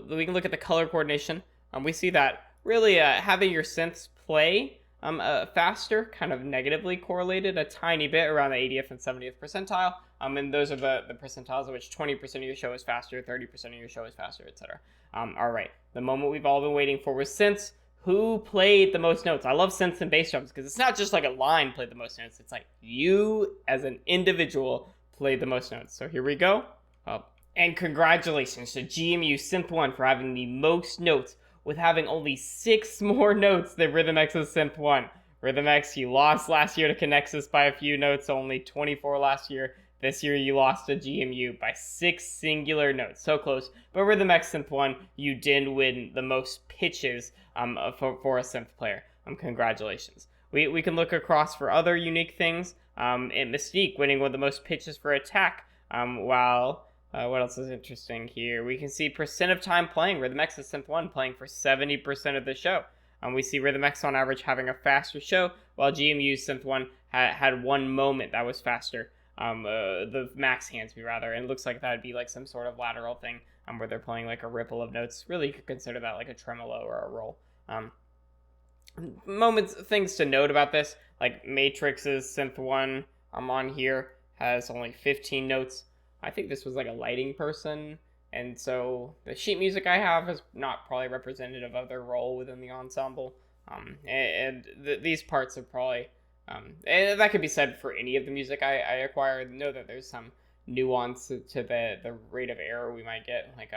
we can look at the color coordination. We see that really having your synths play faster kind of negatively correlated a tiny bit around the 80th and 70th percentile. And those are the percentiles in which 20% of your show is faster, 30% of your show is faster, etc. All right, the moment we've all been waiting for was synths. Who played the most notes? I love synths and bass drums because it's not just like a line played the most notes. It's like you as an individual played the most notes. So here we go. And congratulations to GMU Synth 1 for having the most notes, with having only 6 more notes than Rhythm X's Synth 1. Rhythm X, you lost last year to Connexus by a few notes, only 24 last year. This year you lost to GMU by 6 singular notes. So close. But Rhythm X Synth 1, you did win the most pitches for a synth player. Congratulations. We can look across for other unique things. And Mystique winning with the most pitches for attack. While what else is interesting here? We can see percent of time playing. Rhythm X is Synth 1 playing for 70% of the show. We see Rhythm X on average having a faster show, while GMU's Synth 1 had one moment that was faster. The max hand speed rather, and it looks like that would be like some sort of lateral thing where they're playing like a ripple of notes. Really, you could consider that like a tremolo or a roll. Things to note about this, like Matrix's Synth 1 on here has only 15 notes. I think this was like a lighting person, and so the sheet music I have is not probably representative of their role within the ensemble. These parts are probably and that could be said for any of the music I acquire. I know that there's some nuance to the rate of error we might get. Like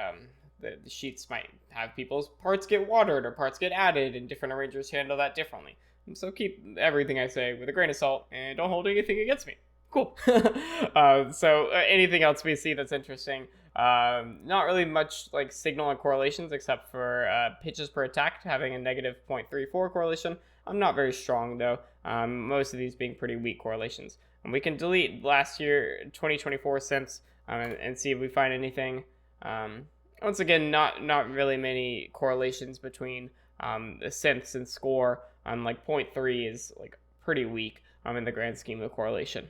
the sheets might have people's parts get watered or parts get added, and different arrangers handle that differently. So keep everything I say with a grain of salt, and don't hold anything against me. Cool. So anything else we see that's interesting? Not really much like signal and correlations, except for pitches per attack having a negative 0.34 correlation. I'm not very strong though. Most of these being pretty weak correlations. And we can delete last year 2024 synths and see if we find anything. Once again, not really many correlations between the synths and score. Like 0.3 is like pretty weak in the grand scheme of correlation.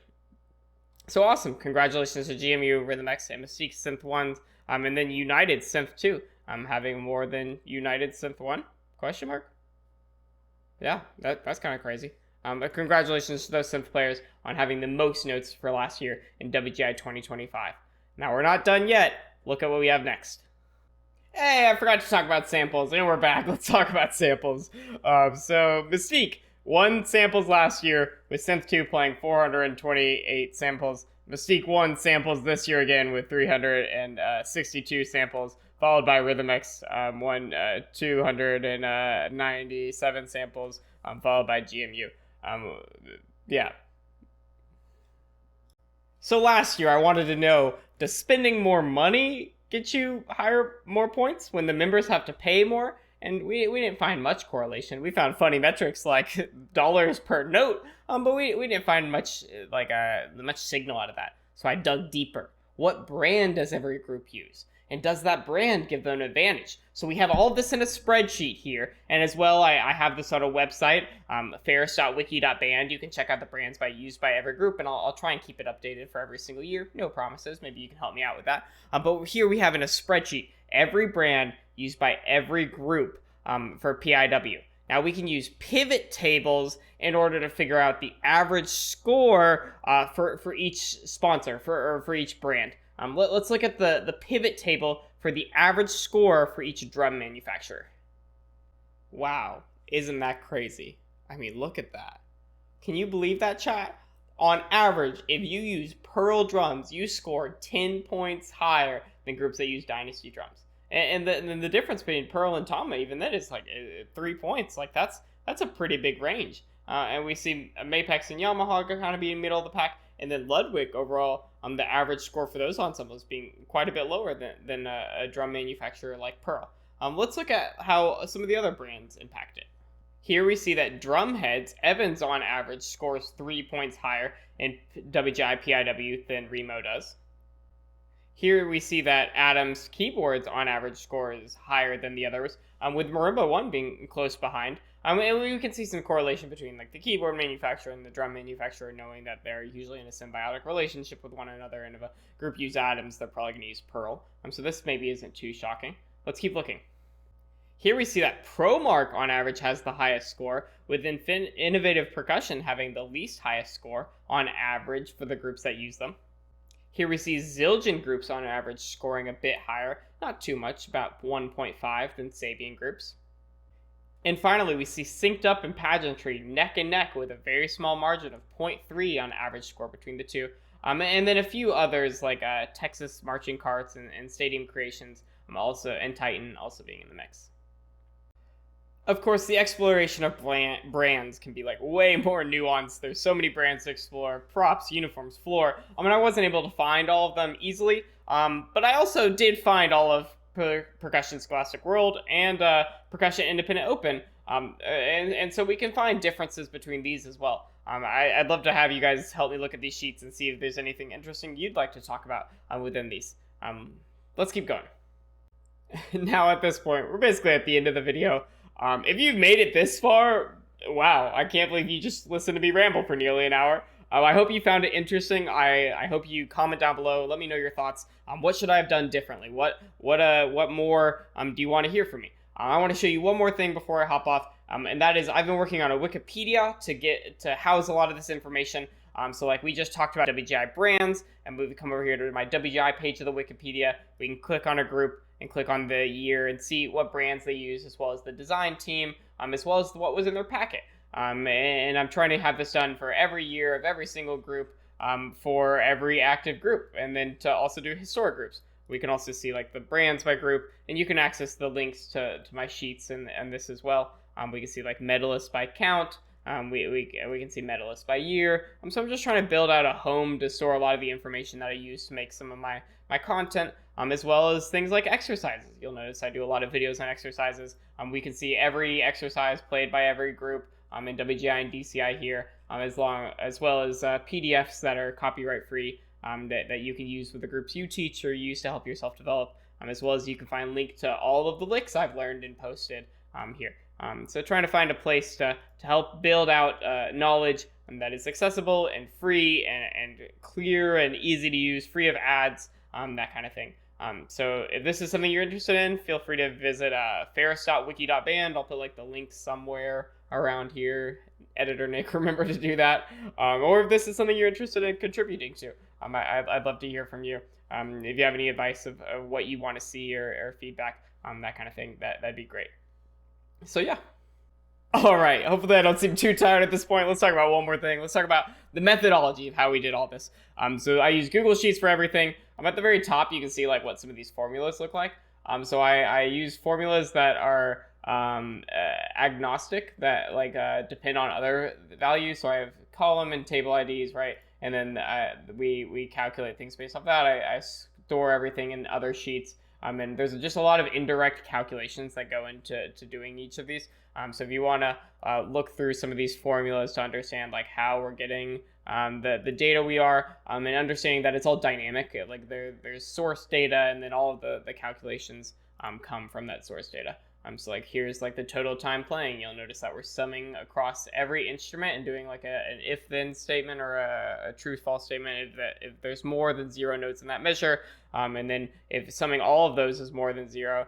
So awesome! Congratulations to GMU, Rhythm X, and Mystique Synth 1, and then United Synth 2, having more than United Synth 1? Question mark? Yeah, that's kind of crazy. But congratulations to those synth players on having the most notes for last year in WGI 2025. Now we're not done yet. Look at what we have next. Hey, I forgot to talk about samples, and we're back. Let's talk about samples. So Mystique won samples last year, with Synth 2 playing 428 samples. Mystique won samples this year again with 362 samples, followed by Rhythm X, 297 samples, followed by GMU. Yeah. So last year, I wanted to know, does spending more money get you more points when the members have to pay more? And we didn't find much correlation. We found funny metrics like dollars per note, but we didn't find much much signal out of that. So I dug deeper. What brand does every group use? And does that brand give them an advantage? So we have all of this in a spreadsheet here. And as well, I have this on a website, ferris.wiki.band. You can check out the brands used by every group, and I'll try and keep it updated for every single year. No promises. Maybe you can help me out with that. But here we have in a spreadsheet every brand used by every group for PIW. Now we can use pivot tables in order to figure out the average score for each sponsor, for each brand. Let's look at the pivot table for the average score for each drum manufacturer. Wow, isn't that crazy? I mean, look at that. Can you believe that, chat? On average, if you use Pearl drums, you score 10 points higher than groups that use Dynasty drums. And the difference between Pearl and Tama, even then, is like 3 points. Like that's a pretty big range. And we see Mapex and Yamaha kind of being middle of the pack, and then Ludwig overall, the average score for those ensembles being quite a bit lower than a drum manufacturer like Pearl. Let's look at how some of the other brands impact it. Here we see that Drumheads, Evans on average scores 3 points higher in WGI PIW than Remo does. Here we see that Adams Keyboards on average scores higher than the others, with Marimba 1 being close behind. And we can see some correlation between like the keyboard manufacturer and the drum manufacturer, knowing that they're usually in a symbiotic relationship with one another, and if a group uses Adams, they're probably going to use Pearl. So this maybe isn't too shocking. Let's keep looking. Here we see that ProMark on average has the highest score, with Innovative Percussion having the least highest score on average for the groups that use them. Here we see Zildjian groups on average scoring a bit higher, not too much, about 1.5 than Sabian groups. And finally, we see Synced Up and Pageantry neck and neck with a very small margin of 0.3 on average score between the two. And then a few others like Texas Marching Carts and Stadium Creations and Titan also being in the mix. Of course, the exploration of brands can be like way more nuanced. There's so many brands to explore: props, uniforms, floor. I wasn't able to find all of them easily, but I also did find all of Percussion Scholastic World and Percussion Independent Open, and so we can find differences between these as well. I'd love to have you guys help me look at these sheets and see if there's anything interesting you'd like to talk about within these. Let's keep going. Now at this point, we're basically at the end of the video. If you've made it this far, wow, I can't believe you just listened to me ramble for nearly an hour. I hope you found it interesting. I hope you comment down below. Let me know your thoughts. What should I have done differently? What more do you want to hear from me? I want to show you one more thing before I hop off, and that is I've been working on a Wikipedia to house a lot of this information. So like we just talked about WGI brands, and we come over here to my WGI page of the Wikipedia. We can click on a group and click on the year and see what brands they use, as well as the design team, as well as what was in their packet. And I'm trying to have this done for every year of every single group, for every active group, and then to also do historic groups. We can also see like the brands by group, and you can access the links to my sheets and this as well. We can see like medalists by count. We can see medalists by year. So I'm just trying to build out a home to store a lot of the information that I use to make some of my content, as well as things like exercises. You'll notice I do a lot of videos on exercises. We can see every exercise played by every group in WGI and DCI here, as well as PDFs that are copyright free, that you can use with the groups you teach or use to help yourself develop, as well as you can find link to all of the licks I've learned and posted here. So trying to find a place to help build out knowledge that is accessible and free and clear and easy to use, free of ads, that kind of thing. So if this is something you're interested in, feel free to visit ferris.wiki.band. I'll put like the link somewhere around here. Editor Nick, remember to do that. Or if this is something you're interested in contributing to, I'd love to hear from you. If you have any advice of what you want to see or feedback, that kind of thing, that'd be great. So yeah. All right, hopefully I don't seem too tired at this point. Let's talk about one more thing. Let's talk about the methodology of how we did all this. So I use Google Sheets for everything. At the very top, you can see like what some of these formulas look like. So I use formulas that are agnostic, that like depend on other values. So I have column and table IDs, right? And then we calculate things based off that. I store everything in other sheets. And there's just a lot of indirect calculations that go into doing each of these. So if you want to look through some of these formulas to understand like how we're getting the data we are, and understanding that it's all dynamic, like there's source data, and then all of the calculations come from that source data. So like here's like the total time playing. You'll notice that we're summing across every instrument and doing like an if-then statement or a true-false statement if there's more than 0 notes in that measure. And then if summing all of those is more than 0,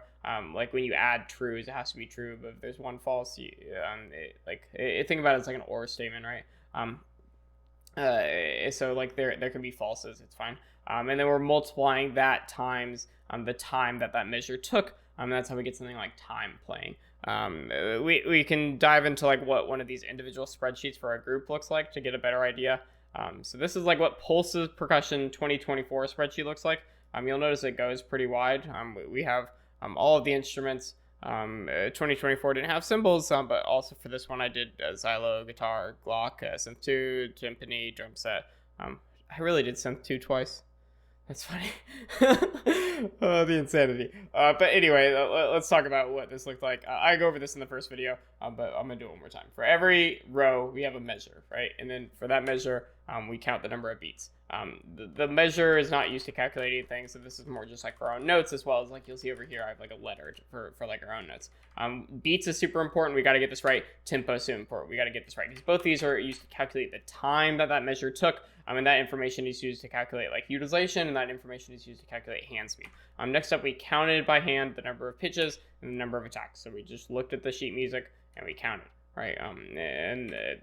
like when you add trues, it has to be true. But if there's one false, think about it as like an or statement, right? So like there can be falses. It's fine. And then we're multiplying that times the time that measure took. That's how we get something like time playing. We can dive into like what one of these individual spreadsheets for a group looks like to get a better idea. So this is like what Pulse's Percussion 2024 spreadsheet looks like. You'll notice it goes pretty wide. We have all of the instruments. 2024 didn't have cymbals, but also for this one I did xylo, guitar, Glock, synth 2, timpani, drum set. I really did synth 2 twice. That's funny. Oh, the insanity. But anyway, let's talk about what this looked like. I go over this in the first video, but I'm going to do it one more time. For every row, we have a measure, right? And then for that measure, we count the number of beats. The measure is not used to calculate anything, so this is more just like for our own notes, as well as like you'll see over here, I have like a letter for like our own notes. Beats is super important. We got to get this right. Tempo is super important. We got to get this right because both these are used to calculate the time that measure took. And that information is used to calculate like utilization, and that information is used to calculate hand speed. Next up, we counted by hand the number of pitches and the number of attacks. So we just looked at the sheet music and we counted, right?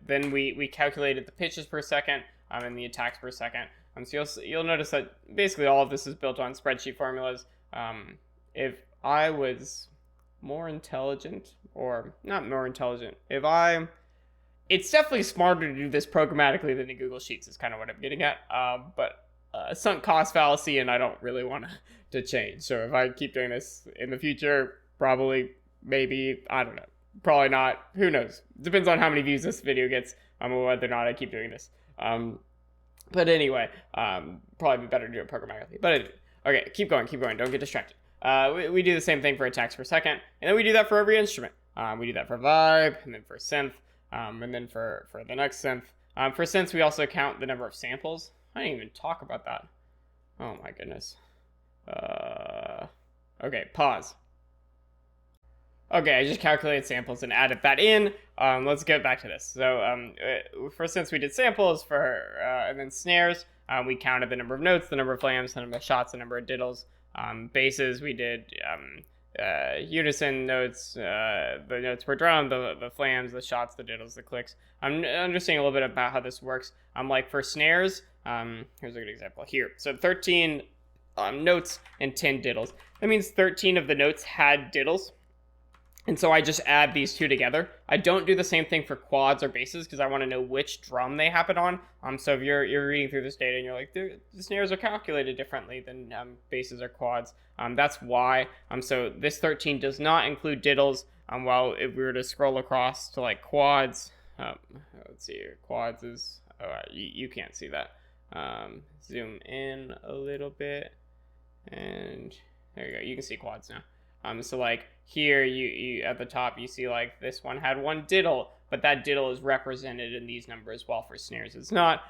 Then we calculated the pitches per second and the attacks per second. So you'll notice that basically all of this is built on spreadsheet formulas. If I was more intelligent, or not more intelligent, it's definitely smarter to do this programmatically than in Google Sheets is kind of what I'm getting at. But sunk cost fallacy, and I don't really want to change. So if I keep doing this in the future, probably, maybe, I don't know. Probably not. Who knows? Depends on how many views this video gets, or whether or not I keep doing this. But anyway, probably be better to do it programmatically. But anyway, okay, keep going. Don't get distracted. We do the same thing for attacks per second, and then we do that for every instrument. We do that for vibe, and then for synth. And then for the next synth, for synths, we also count the number of samples. I didn't even talk about that. Oh my goodness. Okay, pause. Okay, I just calculated samples and added that in. Let's get back to this. So for synths, we did samples and then snares. We counted the number of notes, the number of flams, the number of shots, the number of diddles. Basses, we did unison notes, the notes per drum, the flams, the shots, the diddles, the clicks. I'm understanding a little bit about how this works. Like for snares, here's a good example here. So 13 notes and 10 diddles. That means 13 of the notes had diddles. And so I just add these two together. I don't do the same thing for quads or basses because I want to know which drum they happen on. So if you're reading through this data and you're like, the snares are calculated differently than basses or quads, that's why. So this 13 does not include diddles. While if we were to scroll across to like quads, let's see here, quads is, you can't see that. Zoom in a little bit, and there you go. You can see quads now. So like here, you at the top, you see like this one had one diddle, but that diddle is represented in these numbers, while for snares it's not.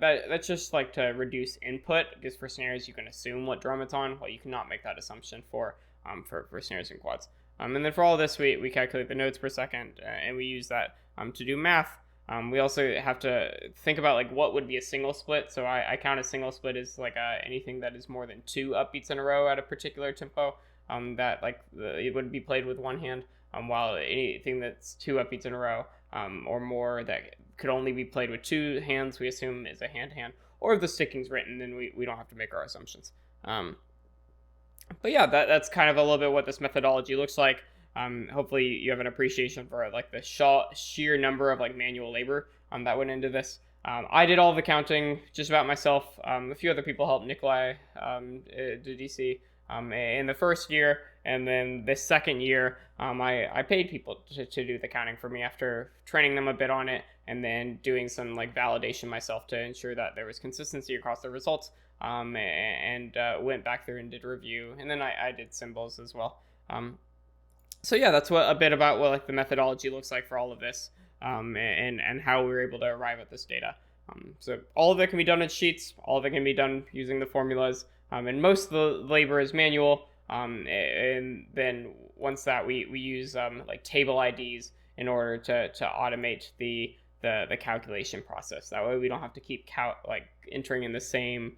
That's just like to reduce input, because for snares you can assume what drum it's on. Well, you cannot make that assumption for snares and quads. And then for all this, we calculate the notes per second, and we use that to do math. We also have to think about like what would be a single split. So I count a single split as like anything that is more than 2 upbeats in a row at a particular tempo. That like it would be played with one hand, while anything that's 2 upbeats in a row or more that could only be played with 2 hands, we assume is a hand. Or if the sticking's written, then we don't have to make our assumptions. But yeah, that's kind of a little bit what this methodology looks like. Hopefully you have an appreciation for like the sheer number of like manual labor that went into this. I did all the counting just about myself. A few other people helped. Nikolai did DC. in the first year, and then this second year, I paid people to do the counting for me after training them a bit on it, and then doing some like validation myself to ensure that there was consistency across the results. And went back through and did a review, and then I did Cymbals as well. So yeah, that's what a bit about what like the methodology looks like for all of this, and how we were able to arrive at this data. So all of it can be done in sheets. All of it can be done using the formulas, and most of the labor is manual. And then once that we use like table IDs in order to automate the calculation process. That way we don't have to keep entering in the same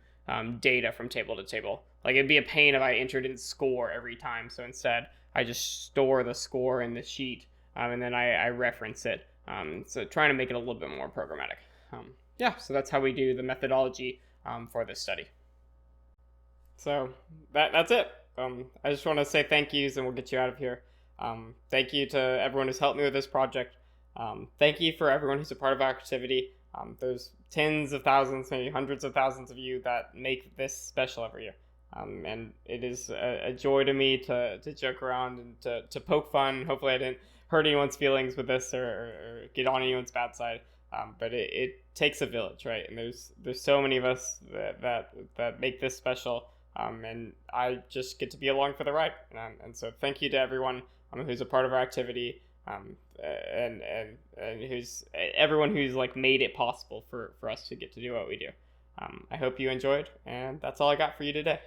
data from table to table. Like it'd be a pain if I entered in score every time. So instead, I just store the score in the sheet, and then I reference it. So trying to make it a little bit more programmatic. Yeah, so that's how we do the methodology for this study. So that's it. I just want to say thank yous, and we'll get you out of here. Thank you to everyone who's helped me with this project. Thank you for everyone who's a part of our activity. There's tens of thousands, maybe hundreds of thousands of you that make this special every year. And it is a joy to me to joke around and to poke fun. Hopefully I didn't hurt anyone's feelings with this or get on anyone's bad side. But it takes a village, right? And there's so many of us that make this special. And I just get to be along for the ride. And so thank you to everyone who's a part of our activity. And who's everyone who's like made it possible for us to get to do what we do. I hope you enjoyed, and that's all I got for you today.